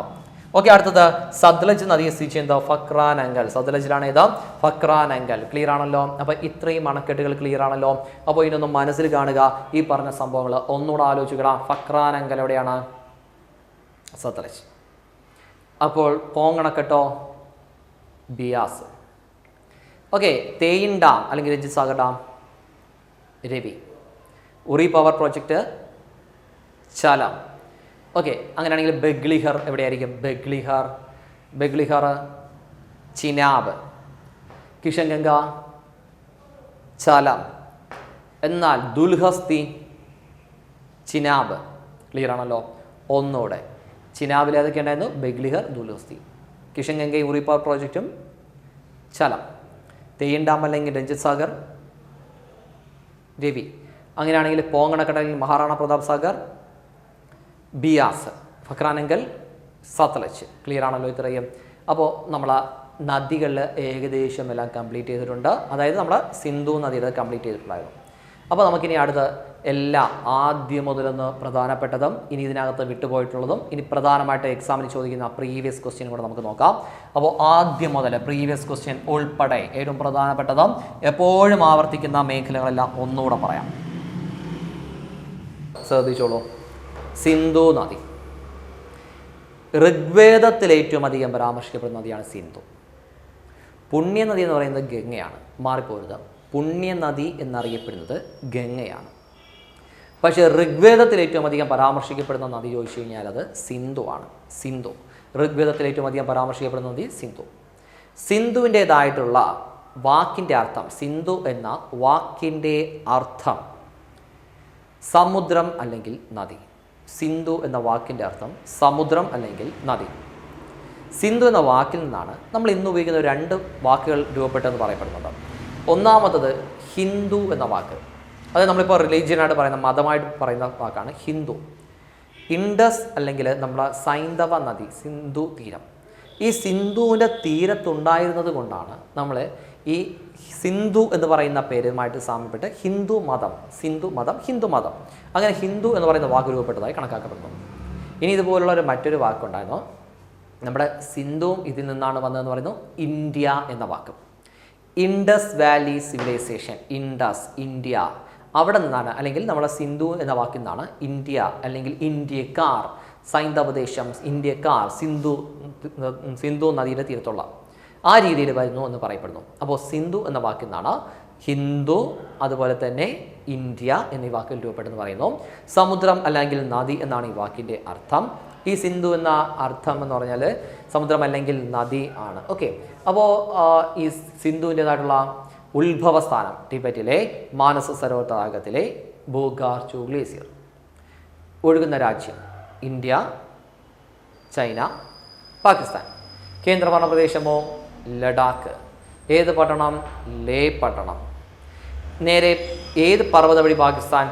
ഓക്കെ. അടുത്തത് സത്ലജ് നദിയെ സ്ഥിതി ചെയ്യുന്നത് ഫക്രാനങ്കൽ. സത്ലജിലാണ് ഏതാ? ഫക്രാനങ്കൽ. ക്ലിയർ ആണല്ലോ. അപ്പോൾ ഇത്രയും അണക്കെട്ടുകൾ ക്ലിയർ ആണല്ലോ. അപ്പോൾ ഇതിനൊന്നും മനസ്സിൽ കാണുക. ഈ പറഞ്ഞ സംഭവങ്ങൾ ഒന്നുകൂടെ ആലോചിക്കണം. ഫക്രാനങ്കൽ എവിടെയാണ്? സത്ലജ്. അപ്പോൾ പോങ്ങണക്കെട്ടോ? ബിയാസ്. ഓക്കെ. തേയിൻ ഡാം അല്ലെങ്കിൽ രഞ്ജിത് സാഗർ ഡാം രവി. ഉറി പവർ പ്രോജക്റ്റ് ചലം. ഓക്കെ. അങ്ങനെയാണെങ്കിൽ ബഗ്ലിഹർ എവിടെയായിരിക്കും? ബഗ്ലിഹർ. ബഗ്ലിഹർ ചിനാബ്. കിഷൻ ഗംഗ ചലം. എന്നാൽ ദുൽഹസ്തി ചിനാബ്. ക്ലിയർ ആണല്ലോ. ഒന്നുകൂടെ ചിനാബിൽ ഏതൊക്കെ ഉണ്ടായിരുന്നു? ബഗ്ലിഹർ, ദുൽഹസ്തി. കിഷൻ ഗംഗയും ഉറി പവർ പ്രോജക്റ്റും ചലം. തേയിൻ ഡാം അല്ലെങ്കിൽ രഞ്ജിത് സാഗർ രവി. അങ്ങനെയാണെങ്കിൽ പോങ്ങണക്കെട്ട് അല്ലെങ്കിൽ മഹാറാണ പ്രതാപ് സാഗർ ബിയാസ്, ഫക്രാനങ്കൽ, സത്ലജ്. ക്ലിയർ ആണല്ലോ ഇത്രയും? അപ്പോൾ നമ്മൾ നദികളിൽ ഏകദേശം എല്ലാം കംപ്ലീറ്റ് ചെയ്തിട്ടുണ്ട്. അതായത് നമ്മൾ സിന്ധു നദിയുടെ കംപ്ലീറ്റ് ചെയ്തിട്ടുണ്ടായിരുന്നു. അപ്പോൾ നമുക്കിനി അടുത്ത് എല്ലാം ആദ്യം മുതലൊന്ന് പ്രധാനപ്പെട്ടതും ഇനി ഇതിനകത്ത് വിട്ടുപോയിട്ടുള്ളതും ഇനി പ്രധാനമായിട്ട് എക്സാമിന് ചോദിക്കുന്ന പ്രീവിയസ് ക്വസ്റ്റ്യൻ കൂടെ നമുക്ക് നോക്കാം. അപ്പോൾ ആദ്യം മുതൽ പ്രീവിയസ് ക്വസ്റ്റ്യൻ ഉൾപ്പെടെ ഏറ്റവും പ്രധാനപ്പെട്ടതും എപ്പോഴും ആവർത്തിക്കുന്ന മേഖലകളെല്ലാം ഒന്നുകൂടെ പറയാം. ശ്രദ്ധിച്ചോളൂ. സിന്ധു നദി ഋഗ്വേദത്തിൽ ഏറ്റവും അധികം പരാമർശിക്കപ്പെടുന്ന നദിയാണ് സിന്ധു. പുണ്യനദി എന്ന് പറയുന്നത് ഗംഗയാണ്. മാറിപ്പോരുത്. പുണ്യനദി എന്നറിയപ്പെടുന്നത് ഗംഗയാണ്. പക്ഷേ ഋഗ്വേദത്തിൽ ഏറ്റവും അധികം പരാമർശിക്കപ്പെടുന്ന നദി ചോദിച്ചു കഴിഞ്ഞാൽ അത് സിന്ധു ആണ്. സിന്ധു ഋഗ്വേദത്തിൽ ഏറ്റവും അധികം പരാമർശിക്കപ്പെടുന്ന നദി സിന്ധു. സിന്ധുവിൻ്റേതായിട്ടുള്ള വാക്കിൻ്റെ അർത്ഥം, സിന്ധു എന്ന വാക്കിൻ്റെ അർത്ഥം സമുദ്രം അല്ലെങ്കിൽ നദി. സിന്ധു എന്ന വാക്കിൻ്റെ അർത്ഥം സമുദ്രം അല്ലെങ്കിൽ നദി. സിന്ധു എന്ന വാക്കിൽ നിന്നാണ് നമ്മൾ ഇന്ന് ഉപയോഗിക്കുന്ന 2 വാക്കുകൾ രൂപപ്പെട്ടെന്ന് പറയപ്പെടുന്നത്. ഒന്നാമത്തത് ഹിന്ദു എന്ന വാക്ക്. അത് നമ്മളിപ്പോൾ റിലീജിയനായിട്ട് പറയുന്ന, മതമായിട്ട് പറയുന്ന വാക്കാണ് ഹിന്ദു. ഇൻഡസ് അല്ലെങ്കിൽ നമ്മുടെ സൈന്ധവ നദി, സിന്ധു തീരം. ഈ സിന്ധുവിൻ്റെ തീരത്തുണ്ടായിരുന്നത് കൊണ്ടാണ് നമ്മൾ ഈ സിന്ധു എന്ന് പറയുന്ന പേരുമായിട്ട് സാമ്യപ്പെട്ട് ഹിന്ദു മതം, സിന്ധു മതം, ഹിന്ദു മതം, അങ്ങനെ ഹിന്ദു എന്ന് പറയുന്ന വാക്ക് രൂപപ്പെട്ടതായി കണക്കാക്കപ്പെടുന്നു. ഇനി ഇതുപോലുള്ള മറ്റൊരു വാക്കുണ്ടായിരുന്നു. നമ്മുടെ സിന്ധുവും ഇതിൽ നിന്നാണ് വന്നതെന്ന് പറയുന്നു ഇന്ത്യ എന്ന വാക്ക്. Indus valley civilisation, Indus, India, അവിടെ നിന്നാണ്, അല്ലെങ്കിൽ നമ്മുടെ സിന്ധു എന്ന വാക്കിൽ നിന്നാണ് ഇന്ത്യ അല്ലെങ്കിൽ ഇന്ത്യക്കാർ, സൈന്ധവദേശം, ഇന്ത്യക്കാർ, സിന്ധു നദിയുടെ തീരത്തുള്ള ആ രീതിയിൽ വരുന്നു എന്ന് പറയപ്പെടുന്നു. അപ്പോൾ സിന്ധു എന്ന വാക്കിൽ നിന്നാണ് ഹിന്ദു, അതുപോലെ തന്നെ ഇന്ത്യ എന്നീ വാക്കുകൾ രൂപപ്പെട്ടെന്ന് പറയുന്നു. സമുദ്രം അല്ലെങ്കിൽ നദി എന്നാണ് ഈ വാക്കിൻ്റെ അർത്ഥം. ഈ സിന്ധു എന്ന അർത്ഥം എന്ന് പറഞ്ഞാൽ സമുദ്രം അല്ലെങ്കിൽ നദി ആണ്. ഓക്കെ. അപ്പോൾ ഈ സിന്ധുവിൻ്റെതായിട്ടുള്ള ഉത്ഭവസ്ഥാനം ടിബറ്റിലെ മാനസ സരോവർ തടാകത്തിലെ ബോഗാർചു ഗ്ലേസിയർ. ഒഴുകുന്ന രാജ്യം ഇന്ത്യ, ചൈന, പാകിസ്ഥാൻ. കേന്ദ്രഭരണ പ്രദേശമോ ലഡാക്ക്. ഏത് പട്ടണം? ലേ പട്ടണം. നേരെ ഏത് പർവ്വത വഴി പാകിസ്ഥാൻ?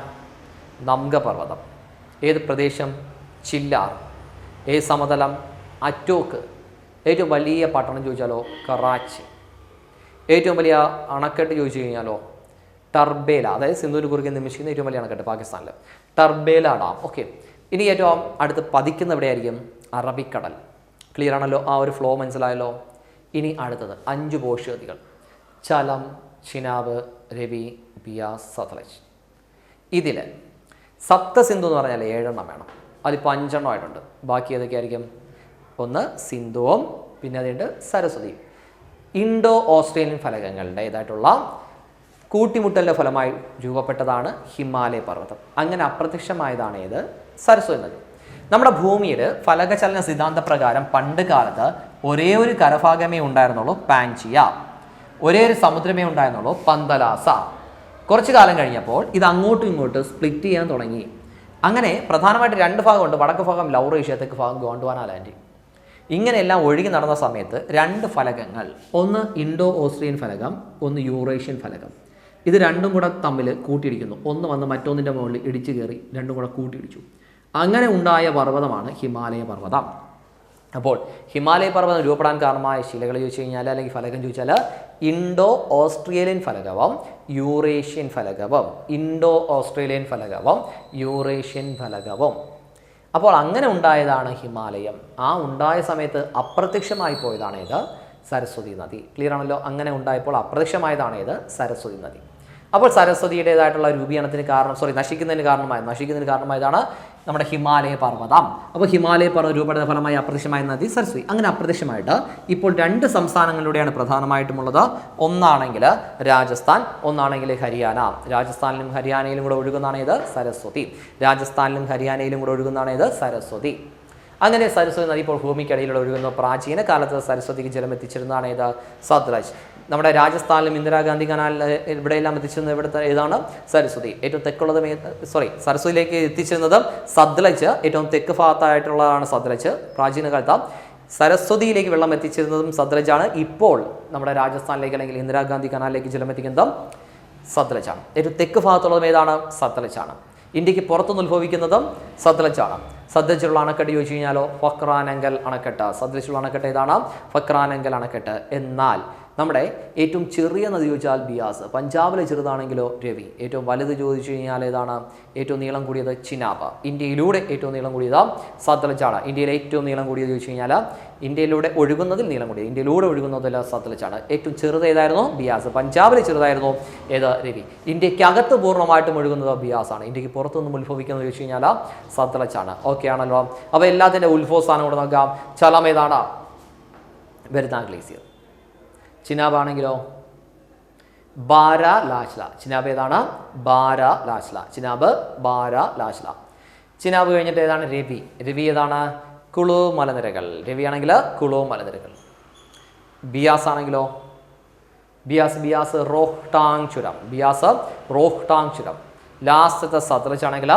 നംഗ പർവ്വതം. ഏത് പ്രദേശം? ചില്ലാർ. ഏത് സമതലം? അറ്റോക്ക്. ഏറ്റവും വലിയ പട്ടണം ചോദിച്ചാലോ കറാച്ചി. ഏറ്റവും വലിയ അണക്കെട്ട് ചോദിച്ചു കഴിഞ്ഞാലോ ടർബേല. അതായത് സിന്ധുവിന് കുറുകെ നിമിഷിക്കുന്ന ഏറ്റവും വലിയ അണക്കെട്ട് പാകിസ്ഥാനിൽ ടർബേല ഡാം. ഓക്കെ. ഇനി ഏറ്റവും അടുത്ത് പതിക്കുന്ന എവിടെയായിരിക്കും? അറബിക്കടൽ. ക്ലിയർ ആണല്ലോ? ആ ഒരു ഫ്ലോ മനസ്സിലായല്ലോ? ഇനി അടുത്തത് 5 പോഷകനദികൾ: ചലം, ചിനാബ്, രവി, ബിയാസ്, സത്ലജ്. ഇതിൽ സപ്തസിന്ധു എന്ന് പറഞ്ഞാൽ 7 വേണം. അതിപ്പോൾ 5 ആയിട്ടുണ്ട്. ബാക്കി ഏതൊക്കെയായിരിക്കും? ഒന്ന് സിന്ധുവും, പിന്നെ അതുണ്ട് സരസ്വതി. ഇൻഡോ ഓസ്ട്രേലിയൻ ഫലകങ്ങളുടേതായിട്ടുള്ള കൂട്ടിമുട്ടലിൻ്റെ ഫലമായി രൂപപ്പെട്ടതാണ് ഹിമാലയ പർവ്വതം. അങ്ങനെ അപ്രത്യക്ഷമായതാണ് ഏത്? സരസ്വതി നദി. നമ്മുടെ ഭൂമിയിൽ ഫലകചലന സിദ്ധാന്ത പ്രകാരം പണ്ട് കാലത്ത് ഒരേ ഒരു കരഭാഗമേ ഉണ്ടായിരുന്നുള്ളൂ, പാൻജിയ. ഒരേ ഒരു സമുദ്രമേ ഉണ്ടായിരുന്നുള്ളൂ, പന്തലാസ. കുറച്ചു കാലം കഴിഞ്ഞപ്പോൾ ഇത് അങ്ങോട്ടും ഇങ്ങോട്ടും സ്പ്ലിറ്റ് ചെയ്യാൻ തുടങ്ങി. അങ്ങനെ പ്രധാനമായിട്ട് 2 ഭാഗമുണ്ട്. വടക്ക് ഭാഗം ലൗറേഷ്യ, തെക്ക് ഭാഗം ഗോണ്ട്വാന ലാൻഡ്. ഇങ്ങനെയെല്ലാം ഒഴുകി നടന്ന സമയത്ത് 2 ഫലകങ്ങൾ, ഒന്ന് ഇൻഡോ ഓസ്ട്രിയൻ ഫലകം, ഒന്ന് യൂറേഷ്യൻ ഫലകം. ഇത് രണ്ടും കൂടെ തമ്മിൽ കൂട്ടിയിടിക്കുന്നു. ഒന്ന് വന്ന് മറ്റൊന്നിൻ്റെ മുകളിൽ ഇടിച്ചു കയറി 2 കൂടെ കൂട്ടിയിടിച്ചു. അങ്ങനെ ഉണ്ടായ പർവ്വതമാണ് ഹിമാലയ പർവ്വതം. അപ്പോൾ ഹിമാലയ പർവ്വതം രൂപപ്പെടാൻ കാരണമായ ശിലകൾ ചോദിച്ചു കഴിഞ്ഞാൽ, അല്ലെങ്കിൽ ഫലകം ചോദിച്ചാൽ, ഇൻഡോ ഓസ്ട്രേലിയൻ ഫലകവും യൂറേഷ്യൻ ഫലകവും. ഇൻഡോ ഓസ്ട്രേലിയൻ ഫലകവും യൂറേഷ്യൻ ഫലകവും. അപ്പോൾ അങ്ങനെ ഉണ്ടായതാണ് ഹിമാലയം. ആ ഉണ്ടായ സമയത്ത് അപ്രത്യക്ഷമായി പോയതാണ് ഇത്? സരസ്വതി നദി. ക്ലിയർ ആണല്ലോ? അങ്ങനെ ഉണ്ടായപ്പോൾ അപ്രത്യക്ഷമായതാണ് ഇത്? സരസ്വതി നദി. അപ്പോൾ സരസ്വതിയുടേതായിട്ടുള്ള രൂപീകരണത്തിന് നശിക്കുന്നതിന് കാരണമായതാണ് നമ്മുടെ ഹിമാലയ പർവ്വതം. അപ്പോൾ ഹിമാലയ പർവ്വതം രൂപപ്പെടുന്ന ഫലമായി അപ്രത്യക്ഷമായ നദി സരസ്വതി. അങ്ങനെ അപ്രത്യക്ഷമായിട്ട് ഇപ്പോൾ 2 സംസ്ഥാനങ്ങളിലൂടെയാണ് പ്രധാനമായിട്ടുമുള്ളത്. ഒന്നാണെങ്കിൽ രാജസ്ഥാൻ, ഒന്നാണെങ്കിൽ ഹരിയാന. രാജസ്ഥാനിലും ഹരിയാനയിലും കൂടെ ഒഴുകുന്നതാണ് ഇത്? സരസ്വതി. രാജസ്ഥാനിലും ഹരിയാനയിലും കൂടെ ഒഴുകുന്നതാണ് ഇത്? സരസ്വതി. അങ്ങനെ സരസ്വതി നദി ഇപ്പോൾ ഭൂമിക്കടിയിലൂടെ ഒഴുകുന്ന. പ്രാചീന കാലത്ത് സരസ്വതിക്ക് ജലം എത്തിച്ചിരുന്നതാണ് ഇത്? സത്ലജ്. നമ്മുടെ രാജസ്ഥാനിലും ഇന്ദിരാഗാന്ധി കനാലിൽ ഇവിടെയെല്ലാം എത്തിച്ചിരുന്നത് ഇവിടുത്തെ ഏതാണ്? സരസ്വതി. ഏറ്റവും തെക്കുള്ളത് സരസ്വതിയിലേക്ക് എത്തിച്ചിരുന്നത് സത്ലജ്. ഏറ്റവും തെക്ക് ഭാഗത്തായിട്ടുള്ളതാണ് സത്ലജ്. പ്രാചീന കാലത്ത് സരസ്വതിയിലേക്ക് വെള്ളം എത്തിച്ചിരുന്നതും സത്ലജാണ്. ഇപ്പോൾ നമ്മുടെ രാജസ്ഥാനിലേക്ക് അല്ലെങ്കിൽ ഇന്ദിരാഗാന്ധി കനാലിലേക്ക് ജലം എത്തിക്കുന്നതും സത്ലജാണ്. ഏറ്റവും തെക്ക് ഭാഗത്തുള്ളതും ഏതാണ്? സത്ലജാണ്. ഇന്ത്യക്ക് പുറത്തുനിന്ന് ഉത്ഭവിക്കുന്നതും സത്ലജാണ്. സദ്ലജിലുള്ള അണക്കെട്ട് ചോദിച്ചു കഴിഞ്ഞാലോ ഫക്രാനങ്കൽ അണക്കെട്ട്. സദ്ലജിലുള്ള അണക്കെട്ട് ഏതാണ്? ഫക്രാനങ്കൽ അണക്കെട്ട്. എന്നാൽ നമ്മുടെ ഏറ്റവും ചെറിയ നദി ചോദിച്ചാൽ ബിയാസ്. പഞ്ചാബിലെ ചെറുതാണെങ്കിലോ രവി. ഏറ്റവും വലുത് ചോദിച്ചു കഴിഞ്ഞാൽ ഏതാണ്? ഏറ്റവും നീളം കൂടിയത് ചിനാബ്. ഇന്ത്യയിലൂടെ ഏറ്റവും നീളം കൂടിയത് സത്ലജാണ്. ഇന്ത്യയിലെ ഏറ്റവും നീളം കൂടിയത് ചോദിച്ചു കഴിഞ്ഞാൽ ഇന്ത്യയിലൂടെ ഒഴുകുന്നതിൽ നീളം കൂടിയത്, ഇന്ത്യയിലൂടെ ഒഴുകുന്നതിൽ സത്ലജാണ്. ഏറ്റവും ചെറുത് ഏതായിരുന്നു? ബിയാസ്. പഞ്ചാബിലെ ചെറുതായിരുന്നു ഏത്? രവി. ഇന്ത്യക്കകത്ത് പൂർണ്ണമായിട്ടും ഒഴുകുന്നത് ബിയാസാണ്. ഇന്ത്യക്ക് പുറത്തുനിന്നും ഉത്ഭവിക്കുന്നത് ചോദിച്ചു കഴിഞ്ഞാൽ സത്ലജാണ്. ഓക്കെ ആണല്ലോ. അപ്പോൾ എല്ലാത്തിൻ്റെ ഉത്ഭവസ്ഥാനം കൂടെ നോക്കാം. ചലം ഏതാണ്? വെരുന്ന ഗ്ലേസിയർ. ചിനാബ് ആണെങ്കിലോ ബാരാലാശ്ല. ചിനാബ് ഏതാണ്? ബാരാലാശ്ല. ചിനാബ് ബാരാലാശ്ല. ചിനാബ് കഴിഞ്ഞിട്ട് ഏതാണ്? രവി. രവി ഏതാണ്? കുളു മലനിരകൾ. രവി ആണെങ്കിൽ കുളു മലനിരകൾ. ബിയാസ് ആണെങ്കിലോ ബിയാസ് റോഹ്ടാങ് ചുരം. ബിയാസ് റോഹ്ടാങ് ചുരം. ലാസ്റ്റത്തെ സത്ലജ് ആണെങ്കിൽ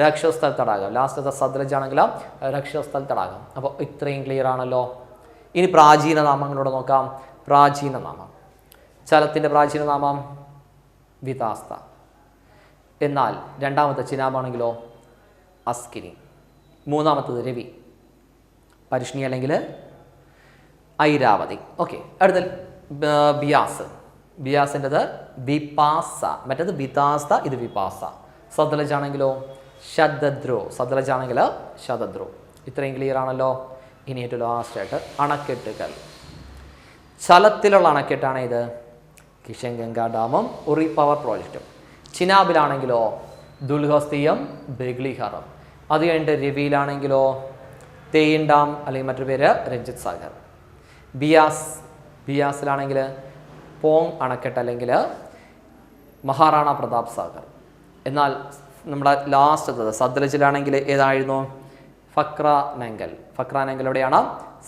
രക്ഷസ്ഥൽ തടാകം. ലാസ്റ്റത്തെ സത്ലജ് ആണെങ്കിൽ രക്ഷസ്ഥൽ തടാകം. അപ്പോൾ ഇത്രയും ക്ലിയർ ആണല്ലോ. ഇനി പ്രാചീന നാമങ്ങളോട് നോക്കാം. പ്രാചീന നാമം. ചലത്തിൻ്റെ പ്രാചീന നാമം വിതാസ്ത. എന്നാൽ രണ്ടാമത്തെ ചിനാബാണെങ്കിലോ അസ്കിനി. മൂന്നാമത്തത് രവി. പരിഷ്ണി അല്ലെങ്കിൽ ഐരാവതി. ഓക്കെ. അടുത്ത ബിയാസ്. ബിയാസിൻ്റെത് വിപാസ. മറ്റേത് വിതാസ്ത, ഇത് വിപാസ. സത്ലജ് ആണെങ്കിലോ ശതദ്രോ. സത്ലജ് ആണെങ്കിൽ ശതദ്രോ. ഇത്രയും ക്ലിയർ ആണല്ലോ. ഇനി ഏറ്റവും ലാസ്റ്റായിട്ട് അണക്കെട്ടുകൾ. ചലത്തിലുള്ള അണക്കെട്ടാണ് ഇത് കിഷൻ ഗംഗ ഡാമും ഉറി പവർ പ്രോജക്റ്റും. ചിനാബിലാണെങ്കിലോ ദുൽഹസ്തിയം ബെഗ്ലിഹറം. അത് കഴിഞ്ഞിട്ട് രവിയിലാണെങ്കിലോ തേയിൻ ഡാം അല്ലെങ്കിൽ മറ്റൊരു പേര് രഞ്ജിത് സാഗർ. ബിയാസിലാണെങ്കിൽ പോങ് അണക്കെട്ട് അല്ലെങ്കിൽ മഹാറാണ പ്രതാപ് സാഗർ. എന്നാൽ നമ്മുടെ ലാസ്റ്റ് സത്ലജിലാണെങ്കിൽ ഏതായിരുന്നു? ഫക്രാനങ്കൽ. ഫക്രാനങ്കൽ എവിടെയാണ്?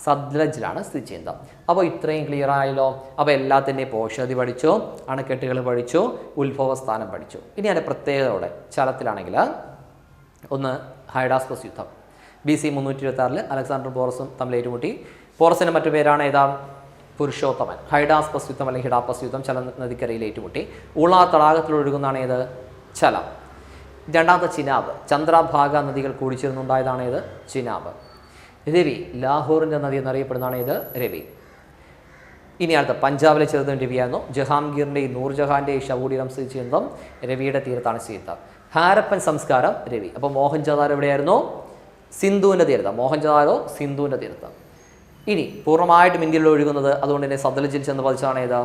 സത്ലജിലാണ് സ്ഥിതി ചെയ്യുന്നത്. അപ്പോൾ ഇത്രയും ക്ലിയർ ആയല്ലോ. അപ്പോൾ എല്ലാത്തിൻ്റെയും പോഷകതി പഠിച്ചു, അണക്കെട്ടുകൾ പഠിച്ചു, ഉത്ഭവസ്ഥാനം പഠിച്ചു. ഇനി അതിൻ്റെ പ്രത്യേകതയോടെ ചലത്തിലാണെങ്കിൽ ഒന്ന് ഹൈഡാസ്പസ് യുദ്ധം. BC 326 അലക്സാണ്ടർ പോറസും തമ്മിൽ ഏറ്റുമുട്ടി. പോറസിൻ്റെ മറ്റു പേരാണ് ഏതാ? പുരുഷോത്തമൻ. ഹൈഡാസ്പസ് യുദ്ധം അല്ലെങ്കിൽ ഹിഡാപ്പസ് യുദ്ധം ചല നദിക്കരയിൽ ഏറ്റുമുട്ടി. ഉള തടാകത്തിൽ ഒഴുകുന്നതാണ് ഏത്? ചലം. രണ്ടാമത്തെ ചിനാബ്. ചന്ദ്രഭാഗ നദികൾ കൂടിച്ചേർന്നുണ്ടായതാണ് ഏത്? ചിനാബ്. രവി. ലാഹോറിൻ്റെ നദി എന്നറിയപ്പെടുന്നതാണ് ഏത്? രവി. ഇനി അടുത്ത പഞ്ചാബിലെ ചെറുതും രവിയായിരുന്നു. ജഹാംഗീറിൻ്റെയും നൂർജഹാൻ്റെയും ശവകുടീരം സ്ഥിതി ചെയ്യുന്നതും രവിയുടെ തീരത്താണ് ചെയ്യുന്നത്. ഹാരപ്പൻ സംസ്കാരം രവി. അപ്പോൾ മോഹൻജദാരോ എവിടെയായിരുന്നു? സിന്ധുവിൻ്റെ തീരത്ത്. മോഹൻജദാരോ സിന്ധുവിൻ്റെ തീരത്ത്. ഇനി പൂർണ്ണമായിട്ടും ഇന്ത്യയിൽ ഒഴുകുന്നത്, അതുകൊണ്ട് തന്നെ സത്ലജിൽ ചെന്ന് പതിച്ചതാണ് ഏത്?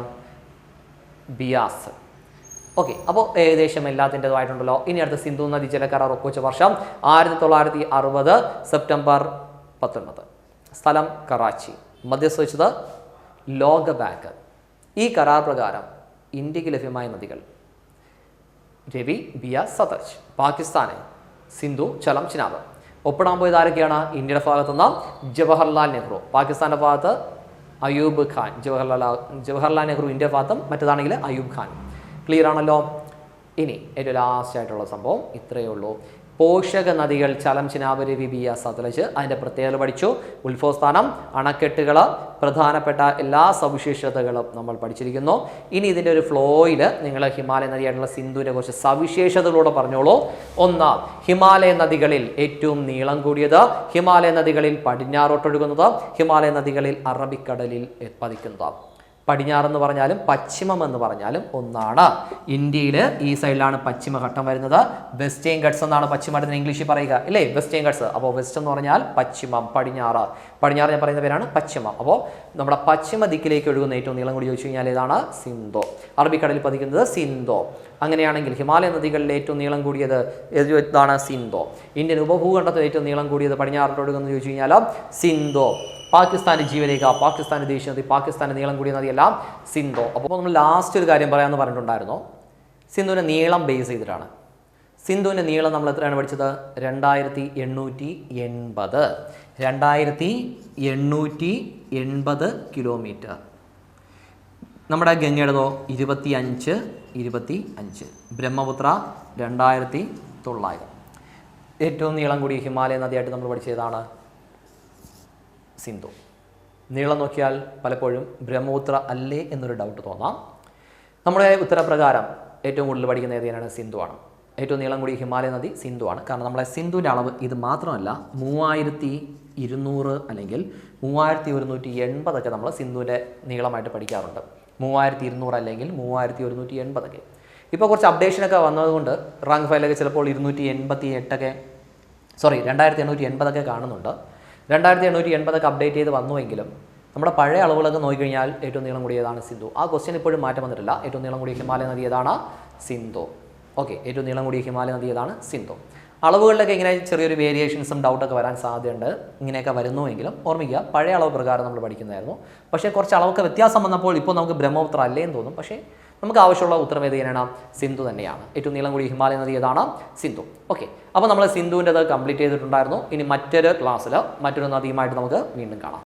ബിയാസ്. ഓക്കെ. അപ്പോൾ ഏകദേശം എല്ലാത്തിൻ്റെതുമായിട്ടുണ്ടല്ലോ. ഇനി അടുത്ത സിന്ധു നദി ജലകരാർ ഒപ്പുവെച്ച വർഷം 1960 സെപ്റ്റംബർ 19. സ്ഥലം കറാച്ചി. മധ്യസ്ഥ വെച്ചത് ലോക ബാങ്ക്. ഈ കരാർ പ്രകാരം ഇന്ത്യക്ക് ലഭ്യമായ നദികൾ രവി, ബിയാസ്, സത്ലജ്. പാകിസ്ഥാന് സിന്ധു, ചലം, ചിനാബ്. ഒപ്പിടാൻ പോയത് ആരൊക്കെയാണ്? ഇന്ത്യയുടെ ഭാഗത്തുനിന്ന് ജവഹർലാൽ നെഹ്റു, പാകിസ്ഥാൻ്റെ ഭാഗത്ത് അയൂബ് ഖാൻ. ജവഹർലാൽ നെഹ്റു ഇന്ത്യ ഭാഗത്തും, മറ്റേതാണെങ്കിൽ അയൂബ് ഖാൻ. ക്ലിയർ ആണല്ലോ. ഇനി ഏറ്റവും ലാസ്റ്റ് ആയിട്ടുള്ള സംഭവം ഇത്രയേ ഉള്ളൂ. പോഷക നദികൾ ചലം, ചിനാബ്, രവി, ബിയാസ്, സത്ലജ്. അതിൻ്റെ പ്രത്യേകത പഠിച്ചു. ഉത്ഭവസ്ഥാനം, അണക്കെട്ടുകൾ, പ്രധാനപ്പെട്ട എല്ലാ സവിശേഷതകളും നമ്മൾ പഠിച്ചിരിക്കുന്നു. ഇനി ഇതിൻ്റെ ഒരു ഫ്ലോയിൽ നിങ്ങൾ ഹിമാലയ നദിയായിട്ടുള്ള സിന്ധുവിനെ കുറിച്ച് സവിശേഷതകളോടെ പറഞ്ഞോളൂ. ഒന്ന്, ഹിമാലയ നദികളിൽ ഏറ്റവും നീളം കൂടിയത്, ഹിമാലയ നദികളിൽ പടിഞ്ഞാറോട്ടൊഴുകുന്നത്, ഹിമാലയ നദികളിൽ അറബിക്കടലിൽ പതിക്കുന്നത്. പടിഞ്ഞാറെന്ന് പറഞ്ഞാലും പശ്ചിമം എന്ന് പറഞ്ഞാലും ഒന്നാണ്. ഇന്ത്യയിൽ ഈ സൈഡിലാണ് പശ്ചിമഘട്ടം വരുന്നത്. വെസ്റ്റേൺ ഗട്ട്സ് എന്നാണ് പശ്ചിമഘട്ടത്തിന് ഇംഗ്ലീഷിൽ പറയുക, ഇല്ലേ? Western guts. അപ്പോൾ വെസ്റ്റ് എന്ന് പറഞ്ഞാൽ പശ്ചിമം, പടിഞ്ഞാറ്. പടിഞ്ഞാറ് ഞാൻ പറയുന്ന പേരാണ് പശ്ചിമം. അപ്പോൾ നമ്മുടെ പശ്ചിമ ദിക്കിലേക്ക് ഒഴുകുന്ന ഏറ്റവും നീളം കൂടി ചോദിച്ചു കഴിഞ്ഞാൽ ഏതാണ്? സിന്ധു. അറബിക്കടലിൽ പതിക്കുന്നത് സിന്ധു. അങ്ങനെയാണെങ്കിൽ ഹിമാലയ നദികളിലെ ഏറ്റവും നീളം കൂടിയത് ഏതാണ്? സിന്ധു. ഇന്ത്യൻ ഉപഭൂഖണ്ഡത്തിൽ ഏറ്റവും നീളം കൂടിയത് പടിഞ്ഞാറോട്ട് ഒഴുകുന്നത് ചോദിച്ചു കഴിഞ്ഞാൽ സിന്ധു. പാകിസ്ഥാൻ്റെ ജീവരേഖ, പാകിസ്ഥാൻ്റെ ദേശീയ നദി, പാകിസ്ഥാൻ്റെ നീളം കൂടിയ നദിയെല്ലാം സിന്ധു. അപ്പോൾ നമ്മൾ ലാസ്റ്റ് ഒരു കാര്യം പറയാമെന്ന് പറഞ്ഞിട്ടുണ്ടായിരുന്നു. സിന്ധുവിൻ്റെ നീളം ബേസ് ചെയ്തിട്ടാണ്. സിന്ധുവിൻ്റെ നീളം നമ്മൾ എത്രയാണ് പഠിച്ചത്? 2880. 2880 കിലോമീറ്റർ. നമ്മുടെ ഗംഗയുടേതോ 25. ബ്രഹ്മപുത്ര 2900. ഏറ്റവും നീളം കൂടിയ ഹിമാലയ നദിയായിട്ട് നമ്മൾ പഠിച്ചതാണ് സിന്ധു. നീളം നോക്കിയാൽ പലപ്പോഴും ബ്രഹ്മപുത്ര അല്ലേ എന്നൊരു ഡൗട്ട് തോന്നാം. നമ്മുടെ ഉത്തരപ്രകാരം ഏറ്റവും കൂടുതൽ പഠിക്കുന്ന ഏതാണ്? സിന്ധുവാണ്. ഏറ്റവും നീളം കൂടിയ ഹിമാലയ നദി സിന്ധു ആണ്. കാരണം നമ്മളെ സിന്ധുവിൻ്റെ അളവ് ഇത് മാത്രമല്ല 3200 അല്ലെങ്കിൽ 3180 നമ്മൾ സിന്ധുവിൻ്റെ നീളമായിട്ട് പഠിക്കാറുണ്ട്. 3200 അല്ലെങ്കിൽ 3180. ഇപ്പോൾ കുറച്ച് അപ്ഡേഷനൊക്കെ വന്നതുകൊണ്ട് റാങ്ക് ഫയലൊക്കെ ചിലപ്പോൾ 2880 കാണുന്നുണ്ട്. 2880 അപ്ഡേറ്റ് ചെയ്ത് വന്നുവെങ്കിലും നമ്മുടെ പഴയ അളവുകളൊക്കെ നോക്കിക്കഴിഞ്ഞാൽ ഏറ്റവും നീളം കൂടിയതാണ് സിന്ധു. ആ ക്വസ്റ്റ്യൻ ഇപ്പോഴും മാറ്റം വന്നിട്ടില്ല. ഏറ്റവും നീളം കൂടിയ ഹിമാലയ നദി ഏതാണ്? സിന്ധു. ഓക്കെ, ഏറ്റവും നീളം കൂടിയ ഹിമാലയ നദി ഏതാണ്? സിന്ധു. അളവുകളിലൊക്കെ ഇങ്ങനെ ചെറിയൊരു വേരിയേഷൻസും ഡൗട്ടൊക്കെ വരാൻ സാധ്യതയുണ്ട്. ഇങ്ങനെയൊക്കെ വരുന്നുവെങ്കിലും ഓർമ്മിക്കുക, പഴയ അളവ് പ്രകാരം നമ്മൾ പഠിക്കുന്നതായിരുന്നു. പക്ഷേ കുറച്ച് അളവൊക്കെ വ്യത്യാസം വന്നപ്പോൾ ഇപ്പോൾ നമുക്ക് ബ്രഹ്മപുത്ര അല്ലേന്ന് തോന്നും. പക്ഷേ നമുക്ക് ആവശ്യമുള്ള ഉത്തരം ഏത് തന്നെയാണ്? സിന്ധു തന്നെയാണ്. ഏറ്റവും നീളം കൂടിയ ഹിമാലയ നദി ഏതാണ്? സിന്ധു. ഓക്കെ, അപ്പോൾ നമ്മൾ സിന്ധുവിൻ്റെത് കംപ്ലീറ്റ് ചെയ്തിട്ടുണ്ടായിരുന്നു. ഇനി മറ്റൊരു ക്ലാസ്സിൽ മറ്റൊരു നദിയുമായിട്ട് നമുക്ക് വീണ്ടും കാണാം.